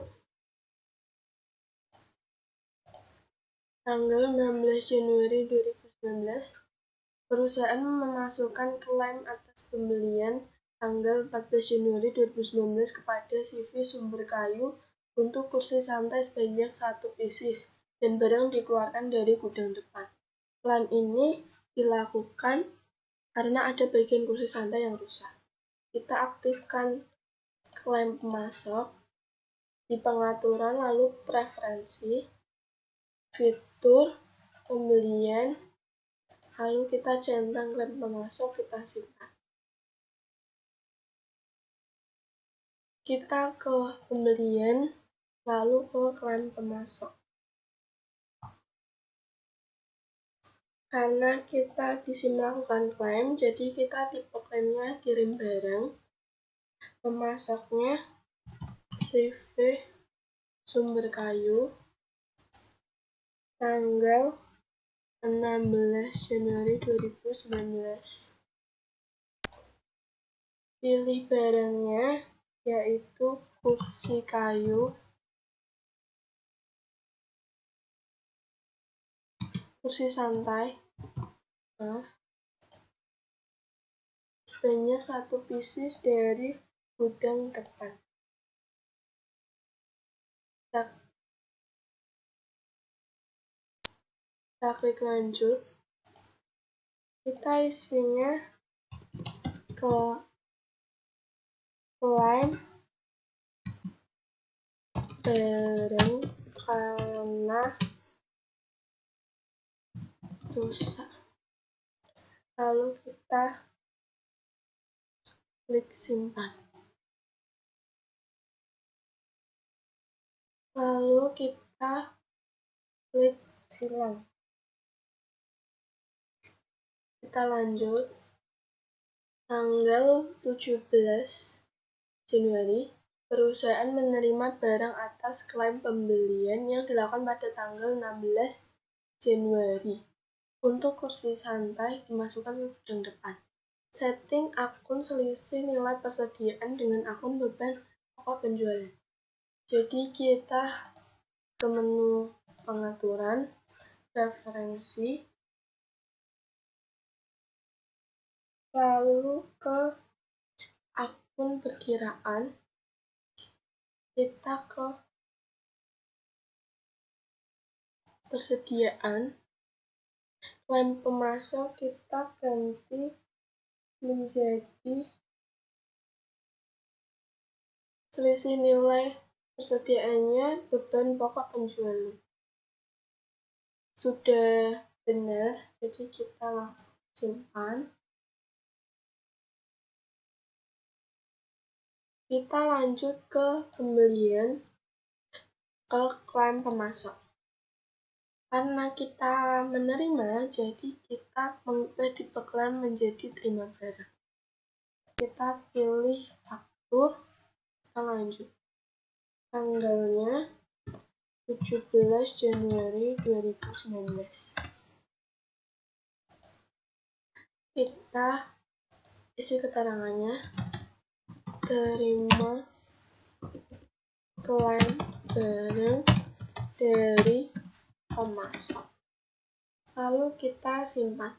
Tanggal 16 Januari 2019, perusahaan memasukkan klaim atas pembelian tanggal 14 Januari 2019 kepada CV Sumber Kayu untuk kursi santai sebanyak 1 pieces dan barang dikeluarkan dari gudang depan. Klaim ini dilakukan karena ada bagian kursi santai yang rusak. Kita aktifkan klaim pemasok di pengaturan, lalu preferensi, fitur, pembelian, lalu kita centang klaim pemasok, kita simpan. Kita ke pembelian, lalu ke klaim pemasok. Karena kita di sini melakukan klaim, jadi kita tipe klaimnya kirim barang. Pemasoknya CV Sumber Kayu, tanggal 16 Januari 2019. Pilih barangnya, yaitu kursi kayu, kursi santai, sebanyak 1 pieces dari gudang depan. Kita klik lanjut. Kita isinya ke klaim barang karena rusak. Lalu kita klik simpan. Lalu kita klik silang. Kita lanjut. Tanggal 17 Januari, perusahaan menerima barang atas klaim pembelian yang dilakukan pada tanggal 16 Januari. Untuk kursi santai dimasukkan ke gudang depan. Setting akun selisih nilai persediaan dengan akun beban pokok penjualan. Jadi kita ke menu pengaturan, preferensi, lalu ke akun perkiraan, kita ke persediaan, klaim pemasok kita ganti menjadi selisih nilai persediaannya beban pokok penjualan. Sudah benar, jadi kita langsung simpan. Kita lanjut ke pembelian, ke klaim pemasok. Karena kita menerima, jadi kita mengubah tipe klaim menjadi terima barang. Kita pilih faktur, kita lanjut. Tanggalnya 17 Januari 2019. Kita isi keterangannya, terima klaim barang dari pemasok. Lalu kita simpan.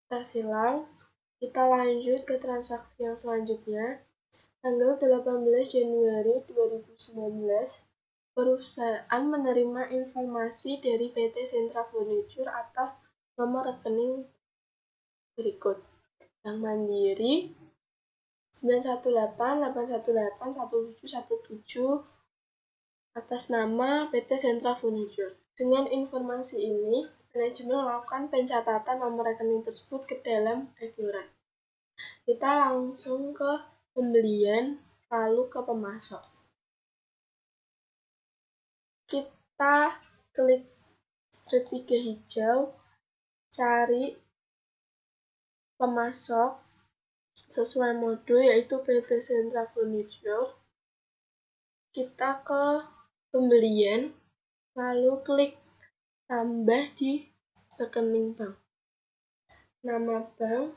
Kita silang. Kita lanjut ke transaksi yang selanjutnya. Tanggal 18 Januari 2019, perusahaan menerima informasi dari PT Sentra Furniture atas nomor rekening berikut. Bank Mandiri 91881811717 atas nama PT Sentra Furniture. Dengan informasi ini, manajemen melakukan pencatatan nomor rekening tersebut ke dalam rekening. Kita langsung ke pembelian, lalu ke pemasok. Kita klik strip 3 hijau, cari pemasok sesuai mode yaitu PT Sentra Furniture. Kita ke pembelian, lalu klik tambah di rekening bank. Nama bank,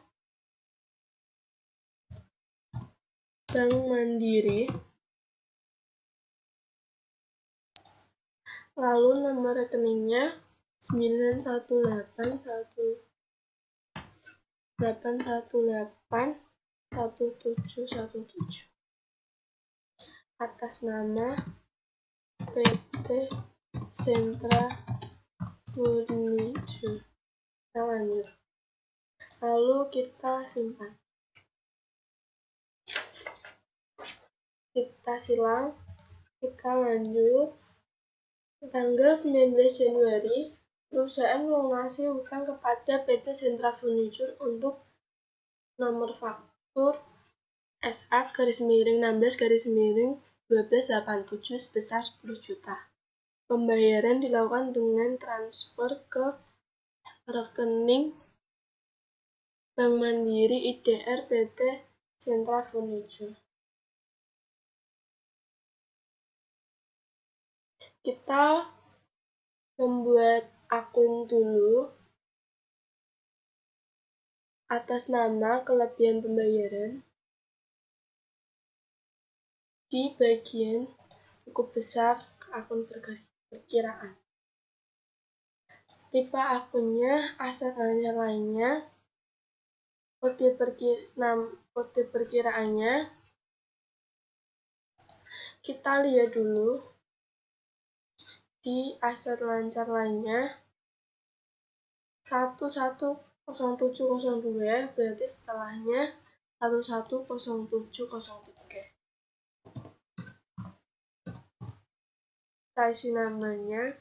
Bank Mandiri, lalu nomor rekeningnya 918181717. Atas nama PT Sentra Furniture. Lanjut. Lalu kita simpan. Kita silang, kita lanjut. Tanggal 19 Januari, perusahaan melunasi hutang kepada PT Sentra Furniture untuk nomor faktur SF-16-12-1287 sebesar 10 juta. Pembayaran dilakukan dengan transfer ke rekening Bank Mandiri IDR PT Sentra Furniture. Kita membuat akun dulu atas nama kelebihan pembayaran. Di bagian cukup besar akun perkiraan. Tipe akunnya, aset lancar lainnya, kode perkiraannya. Kita lihat dulu di aset lancar lainnya 110702, berarti setelahnya 110703. Kita isi namanya,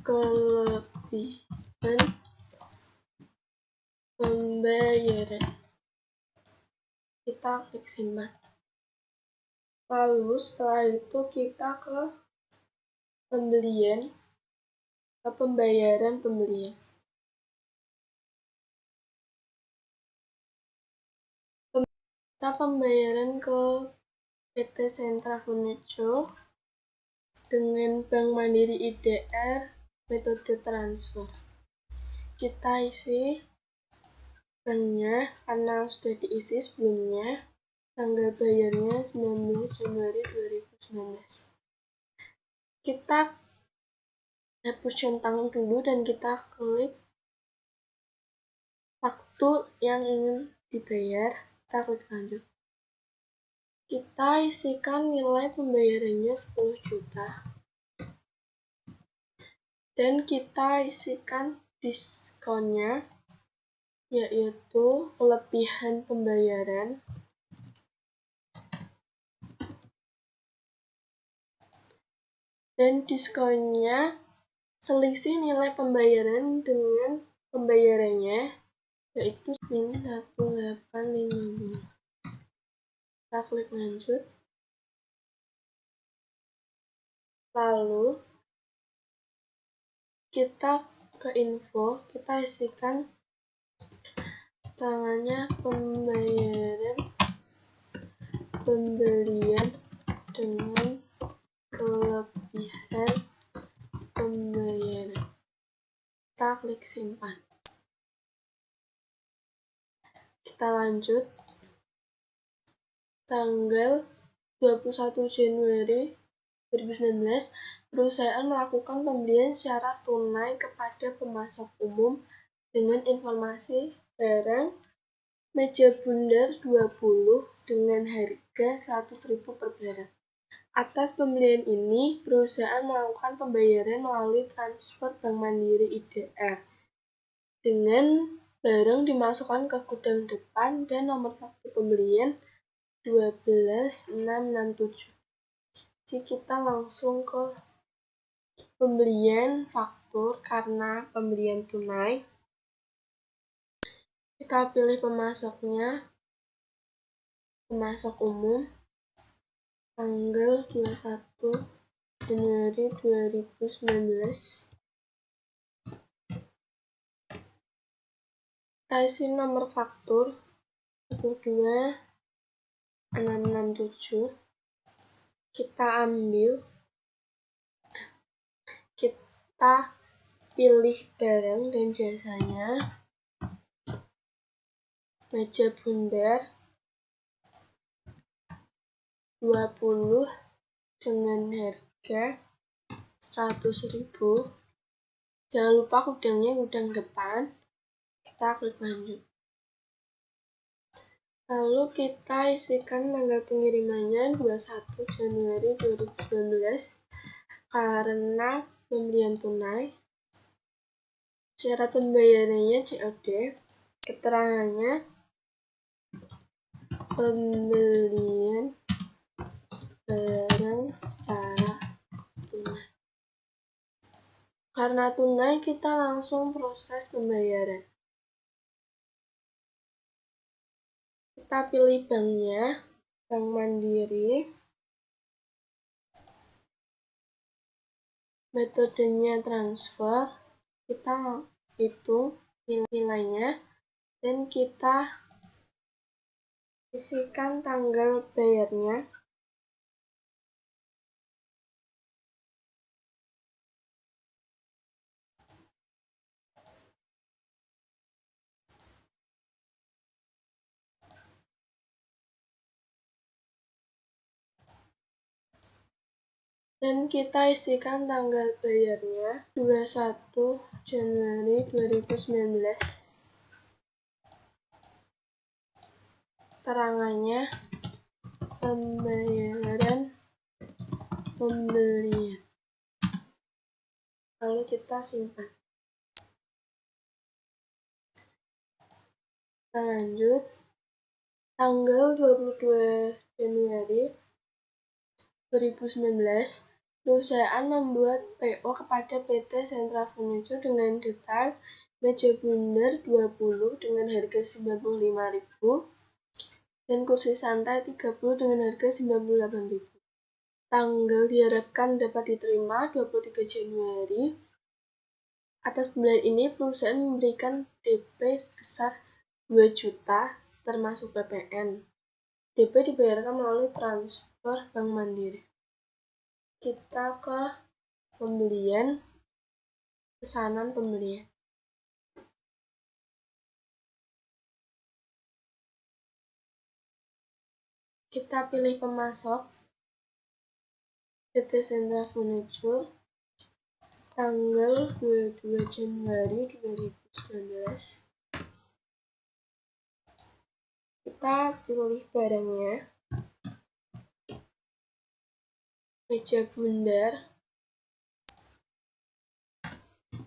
kelebihan pembayaran. Kita klik simpan. Lalu setelah itu kita ke pembelian, ke pembayaran pembelian. Kita pembayaran ke PT Sentra Furniture dengan Bank Mandiri IDR metode transfer. Kita isi banknya karena sudah diisi sebelumnya. Tanggal bayarnya 19 Januari 2019. Kita hapus centang dulu dan kita klik faktur yang ingin dibayar. Kita klik lanjut. Kita isikan nilai pembayarannya 10 juta. Dan kita isikan diskonnya, yaitu kelebihan pembayaran. Dan diskonnya selisih nilai pembayaran dengan pembayarannya, yaitu 1850. Kita klik lanjut. Lalu kita ke info, kita isikan tangannya pembayaran pembelian dengan kelebihan pembayaran. Kita klik simpan. Kita lanjut. Tanggal 21 Januari 2019, perusahaan melakukan pembelian secara tunai kepada pemasok umum dengan informasi barang meja bundar 20 dengan harga 100.000 per barang. Atas pembelian ini, perusahaan melakukan pembayaran melalui transfer Bank Mandiri IDR dengan barang dimasukkan ke gudang depan dan nomor faktur pembelian 12667. Jadi kita langsung ke pembelian faktur karena pembelian tunai. Kita pilih pemasoknya, pemasok umum, tanggal 21 Januari 2019. Kita isi nomor faktur 12667. Kita ambil, kita pilih barang dan jasanya, meja bundar 20 dengan harga 100.000. Jangan lupa gudangnya gudang depan. Kita klik lanjut. Lalu kita isikan tanggal pengirimannya 21 Januari 2019 karena pembelian tunai. Syarat pembayarannya COD. Keterangannya pembelian barang secara tunai. Karena tunai, kita langsung proses pembayaran. Kita pilih banknya, Bank Mandiri. Metodenya transfer. Kita hitung nilainya dan kita isikan tanggal bayarnya. Dan kita isikan tanggal bayarnya 21 Januari 2019. Keterangannya pembayaran pembelian. Lalu kita simpan. Kita lanjut. Tanggal 22 Januari 2019, perusahaan membuat PO kepada PT Sentra Furniture dengan detail meja bundar 20 dengan harga 95.000 dan kursi santai 30 dengan harga 98.000. Tanggal diharapkan dapat diterima 23 Januari. Atas pembelian ini, perusahaan memberikan DP sebesar 2 juta termasuk PPN. DP dibayarkan melalui transfer Bank Mandiri. Kita ke pembelian, pesanan pembelian. Kita pilih pemasok, PT Sentra Furniture, tanggal 22 Januari 2019. Kita pilih barangnya, meja bundar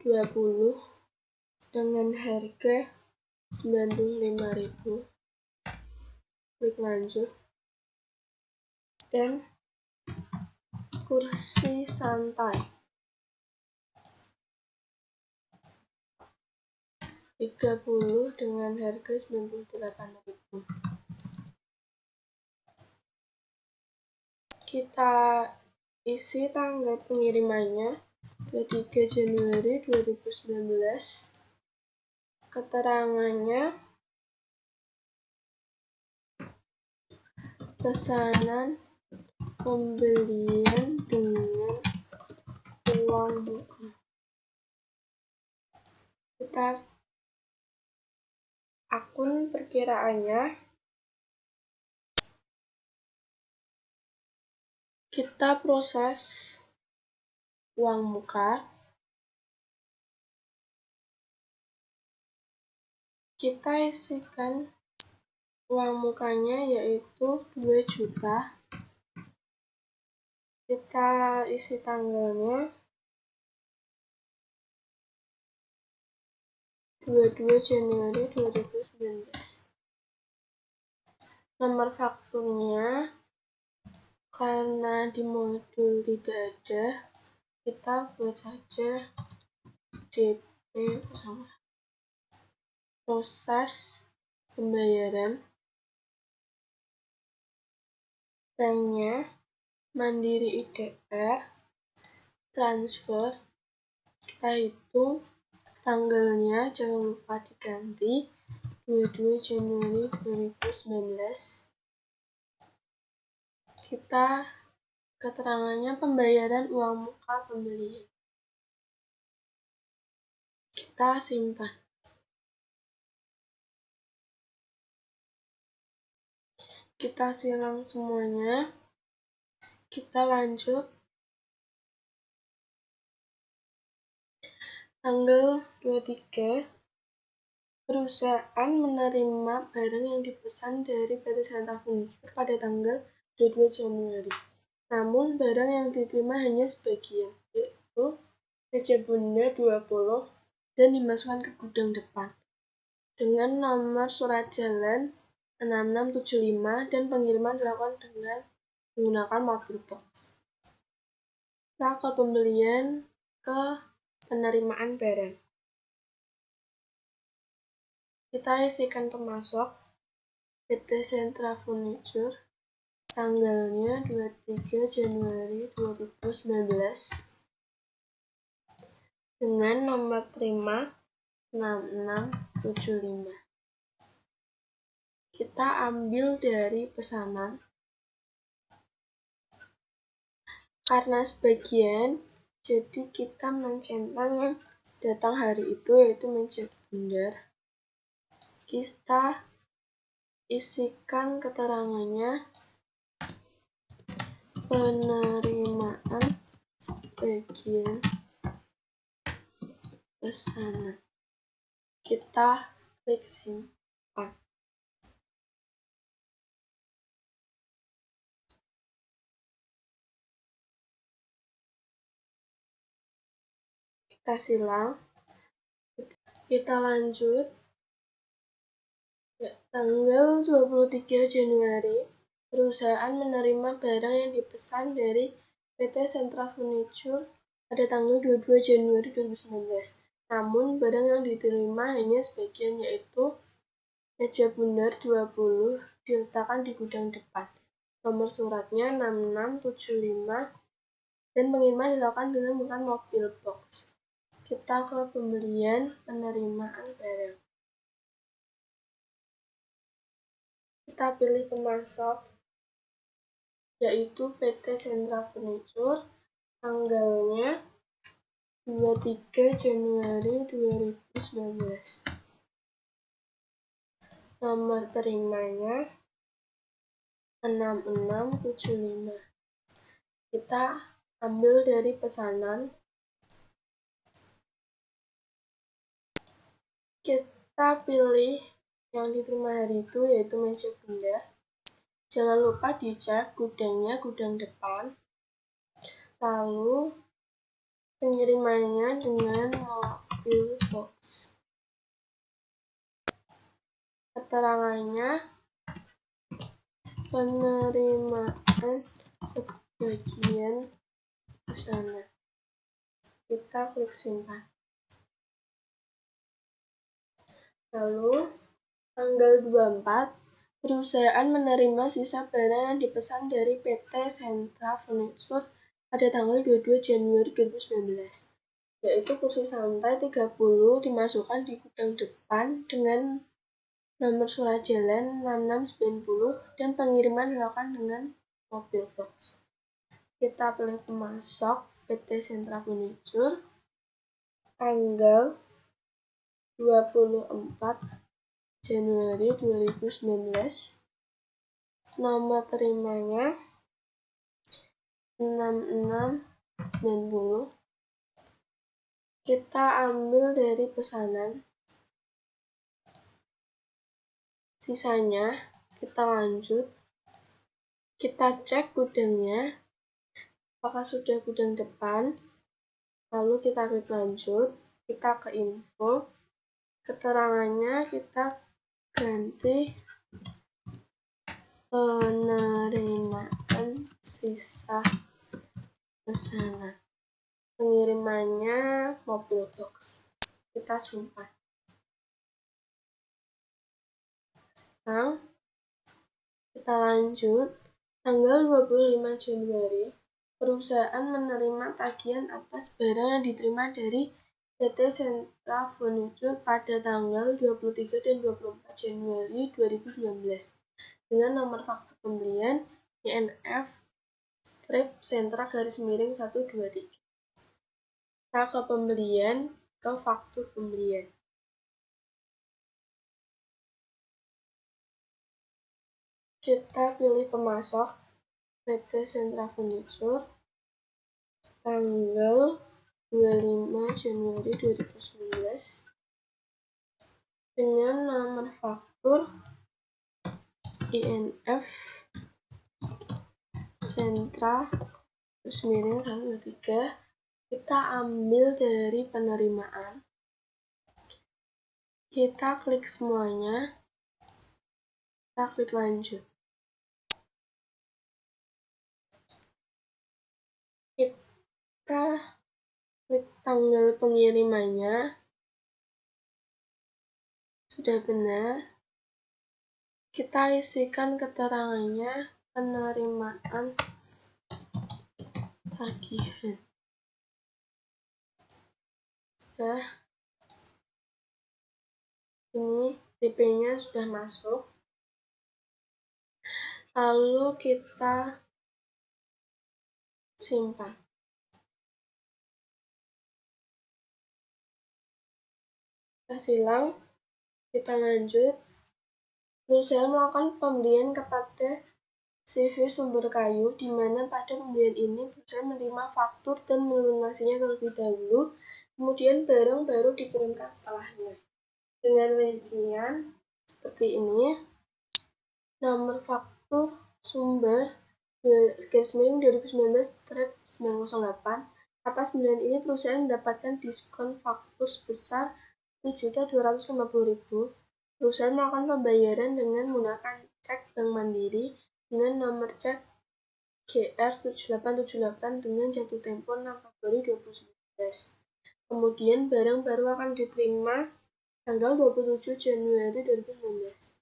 20 dengan harga 95.000. Klik lanjut. Dan kursi santai 30 dengan harga 98.000. Kita isi tanggal pengirimannya 23 Januari 2019. Keterangannya pesanan pembelian dengan uang muka. Kita akun perkiraannya, kita proses uang muka. Kita isikan uang mukanya yaitu 2 juta. Kita isi tanggalnya 22 Januari 2019. Nomor fakturnya, karena di modul tidak ada, kita buat saja DP bersama. Proses pembayaran, banknya Mandiri IDR, transfer, kita hitung tanggalnya jangan lupa diganti 22 Januari 2019. Kita keterangannya pembayaran uang muka pembelian. Kita simpan. Kita silang semuanya. Kita lanjut. Tanggal 23, perusahaan menerima barang yang dipesan dari PT Sentra Furniture pada tanggal 22 Januari. Namun, barang yang diterima hanya sebagian, yaitu meja bunda 20 dan dimasukkan ke gudang depan dengan nomor surat jalan 6675 dan pengiriman dilakukan dengan menggunakan mobil box. Kita ke pembelian, ke penerimaan barang. Kita isikan pemasok PT Sentra Furniture, tanggalnya 23 Januari 2019 dengan nomor terima 6675. Kita ambil dari pesanan karena sebagian, jadi kita mencentang yang datang hari itu, yaitu meja bundar. Kita isikan keterangannya penerimaan sebagian pesanan. Kita klik simpan. Kita silang. Kita lanjut. Tanggal 23 Januari, perusahaan menerima barang yang dipesan dari PT Sentra Furniture pada tanggal 22 Januari 2019. Namun, barang yang diterima hanya sebagian, yaitu meja bundar 20 diletakkan di gudang depan. Nomor suratnya 6675 dan pengiriman dilakukan dengan menggunakan mobil box. Kita ke pembelian penerimaan barang. Kita pilih pemasok, yaitu PT Sentra Furniture, tanggalnya 23 Januari 2019. Nomor terimanya 6675. Kita ambil dari pesanan. Kita pilih yang diterima hari itu, yaitu meja bundar. Jangan lupa dicek gudangnya gudang depan. Lalu pengirimannya dengan mobil box. Keterangannya penerimaan sebagian pesanan. Kita klik simpan. Lalu tanggal 24, perusahaan menerima sisa barang yang dipesan dari PT Sentra Furniture pada tanggal 22 Januari 2019, yaitu kursi santai 30 dimasukkan di gudang depan dengan nomor surat jalan 6690 dan pengiriman dilakukan dengan mobil box. Kita pilih pemasok PT Sentra Furniture, tanggal 24 Januari 2019, nomor terimanya 6690. Kita ambil dari pesanan. Sisanya kita lanjut. Kita cek gudangnya, apakah sudah gudang depan. Lalu kita klik lanjut. Kita ke info. Keterangannya kita ganti penerimaan sisa pesanan. Pengirimannya mobil box. Kita simpan. Sekarang kita lanjut. Tanggal 25 Januari, perusahaan menerima tagihan atas barang yang diterima dari PT Sentra Furniture pada tanggal 23 dan 24 Januari 2019 dengan nomor faktur pembelian INF /Sentra_123. Kita ke pembelian, ke faktur pembelian. Kita pilih pemasok PT Sentra Furniture tanggal 25 Januari 2019 dengan nomor faktur INF Sentra_123. Kita ambil dari penerimaan. Kita klik semuanya. Kita klik lanjut. Kita klik tanggal pengirimannya. Sudah benar. Kita isikan keterangannya, penerimaan tagihan. Sudah. Ini DP-nya sudah masuk. Lalu kita simpan. Kita silang. Kita lanjut. Perusahaan melakukan pembelian kepada CV Sumber Kayu, di mana pada pembelian ini perusahaan menerima faktur dan melunasinya terlebih dahulu, kemudian barang baru dikirimkan setelahnya. Dengan rincian seperti ini. Nomor faktur sumber /2019/908. Atas pembelian ini perusahaan mendapatkan diskon faktur sebesar Rp7.250.000. Perusahaan melakukan pembayaran dengan menggunakan cek Bank Mandiri dengan nomor cek GR7878 dengan jatuh tempo 6 Februari 2019. Kemudian barang baru akan diterima tanggal 27 Januari 2019.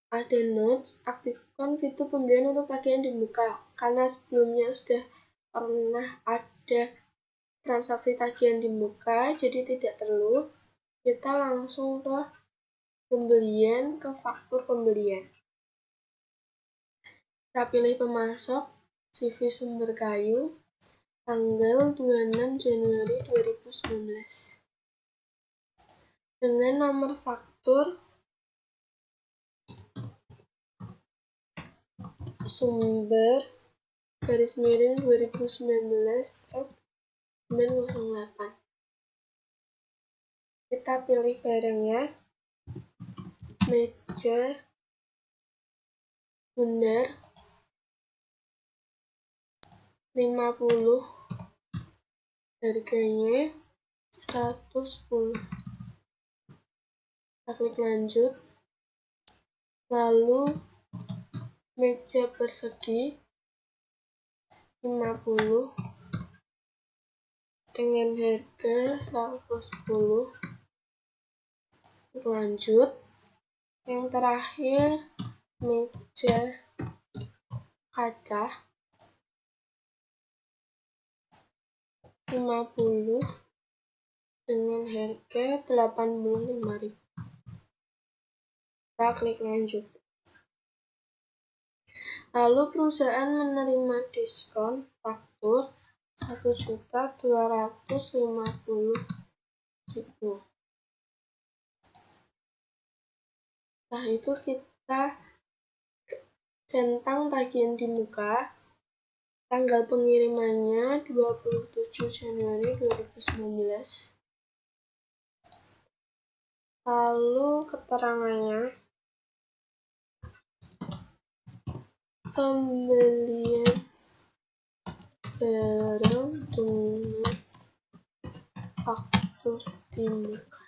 Ada notes, aktifkan fitur pembelian untuk tagihan di muka. Karena sebelumnya sudah pernah ada transaksi tagihan di muka, jadi tidak perlu. Kita langsung ke pembelian, ke faktur pembelian. Kita pilih pemasok CV Sumber Kayu tanggal 26 Januari 2019 dengan nomor faktur sumber /2019/908. Kita pilih barangnya, meja bundar 50, harganya 110. Kita klik lanjut. Lalu meja persegi 50 dengan harga 110. Lanjut. Yang terakhir meja kaca 50 dengan harga 85.000. Kita klik lanjut. Lalu perusahaan menerima diskon faktur Rp1.250.000. Setelah itu kita centang tagihan di muka. Tanggal pengirimannya 27 Januari 2019. Lalu keterangannya, pembelian barang dengan faktur di muka.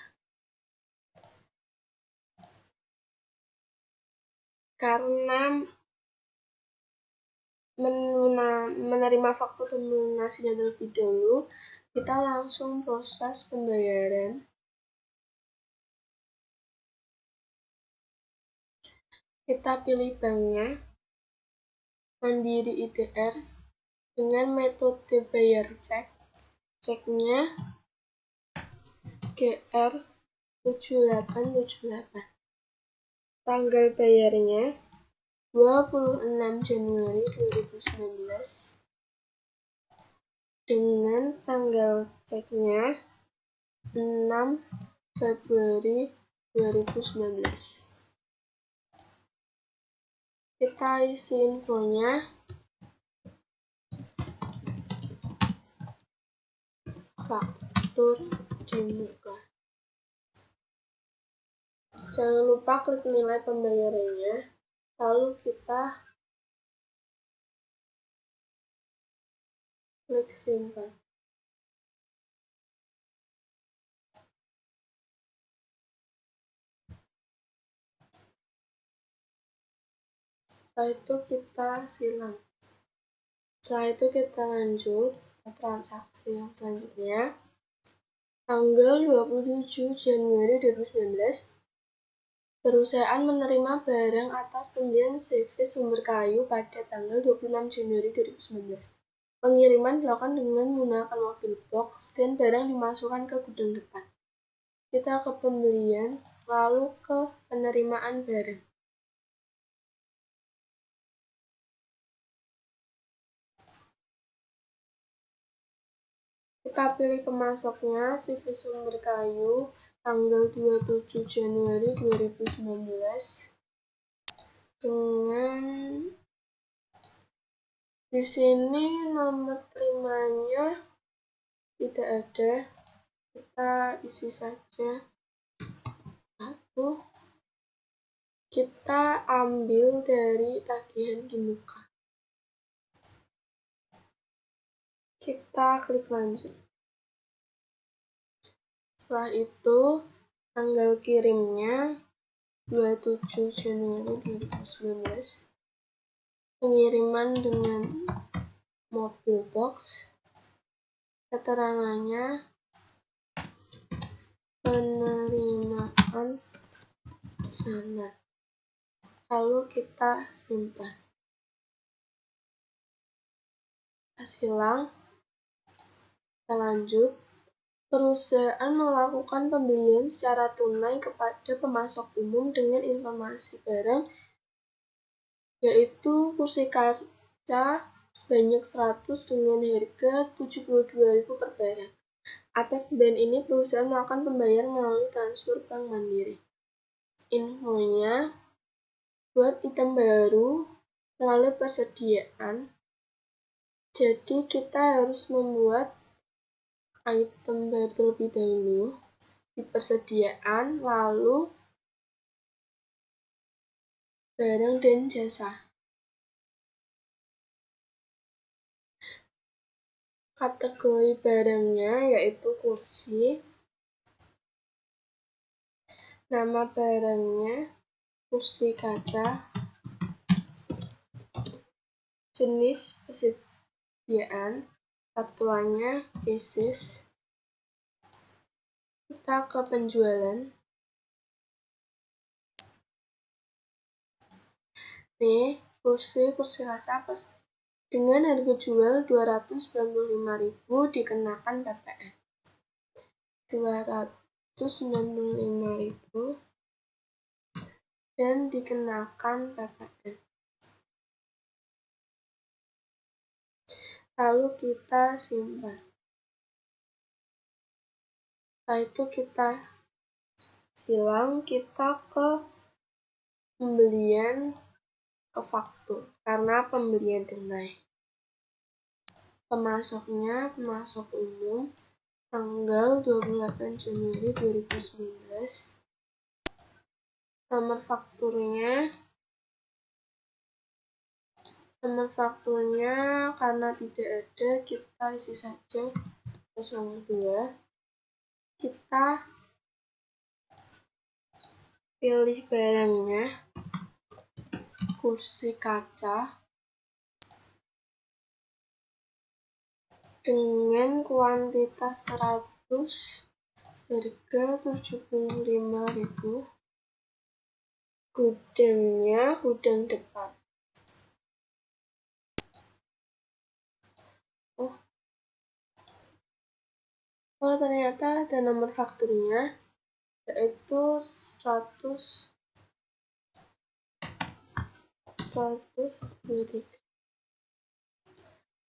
Karena menerima faktur dan melunasinya terlebih dahulu, kita langsung proses pembayaran. Kita pilih banknya, Mandiri IDR, dengan metode bayar cek. Ceknya GR7878. Tanggal bayarnya 26 Januari 2019 dengan tanggal ceknya 6 Februari 2019. Kita isi infonya. Faktur di muka. Jangan lupa klik nilai pembayarannya, lalu kita klik simpan. Setelah itu kita silang. Setelah itu kita lanjut ke transaksi yang selanjutnya. Tanggal 27 Januari 2019, perusahaan menerima barang atas pembelian CV sumber kayu pada tanggal 26 Januari 2019. Pengiriman dilakukan dengan menggunakan mobil box dan barang dimasukkan ke gudang depan. Kita ke pembelian, lalu ke penerimaan barang. Kita pilih pemasoknya, CV sumber kayu, tanggal 27 Januari 2019. Dengan di sini nomor terimanya tidak ada, kita isi saja. Kita ambil dari tagihan di muka. Kita klik lanjut. Setelah itu, tanggal kirimnya 27 Januari 2019. Pengiriman dengan mobil box. Keterangannya penerimaan sanad. Lalu kita simpan. Kita silang. Kita lanjut. Perusahaan melakukan pembelian secara tunai kepada pemasok umum dengan informasi barang, yaitu kursi kaca sebanyak 100 dengan harga 72.000 per barang. Atas pembelian ini, perusahaan melakukan pembayaran melalui transfer Bank Mandiri. Infonya, buat item baru melalui persediaan. Jadi kita harus membuat item baru terlebih dahulu di persediaan, lalu barang dan jasa. Kategori barangnya yaitu kursi. Nama barangnya kursi kaca. Jenis persediaan, satuannya pieces. Kita ke penjualan. Nih, kursi kaca dengan harga jual 295.000 dikenakan PPN. 295.000 dan dikenakan PPN. Lalu kita simpan. Setelah itu kita silang, kita ke pembelian, ke faktur, karena pembelian tunai. Pemasoknya pemasok umum, tanggal 28 Januari 2019. Nomor fakturnya karena tidak ada, kita isi saja 02. Kita pilih barangnya, kursi kaca, dengan kuantitas 100, harga 75.000. Gudangnya gudang depan. Oh ternyata ada nomor fakturnya, yaitu 100 123.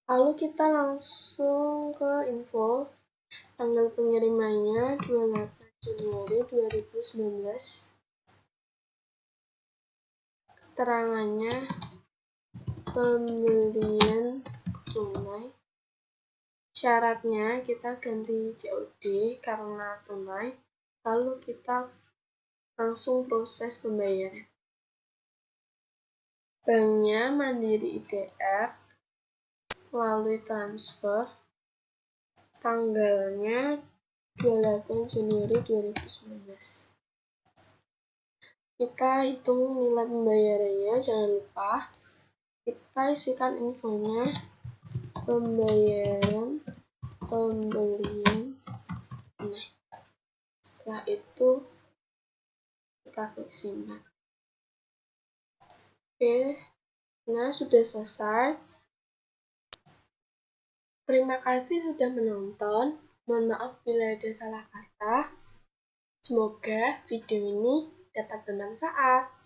Lalu kita langsung ke info. Tanggal pengirimannya 28 Januari 2019. Keterangannya pembelian tunai. Syaratnya kita ganti COD karena tunai. Lalu kita langsung proses pembayaran. Banknya Mandiri IDR melalui transfer. Tanggalnya 28 Januari 2019. Kita hitung nilai pembayarannya, jangan lupa kita isikan infonya, pembayaran pembelian. Nah, setelah itu kita klik simpan. Oke, nah sudah selesai. Terima kasih sudah menonton. Mohon maaf bila ada salah kata. Semoga video ini dapat bermanfaat.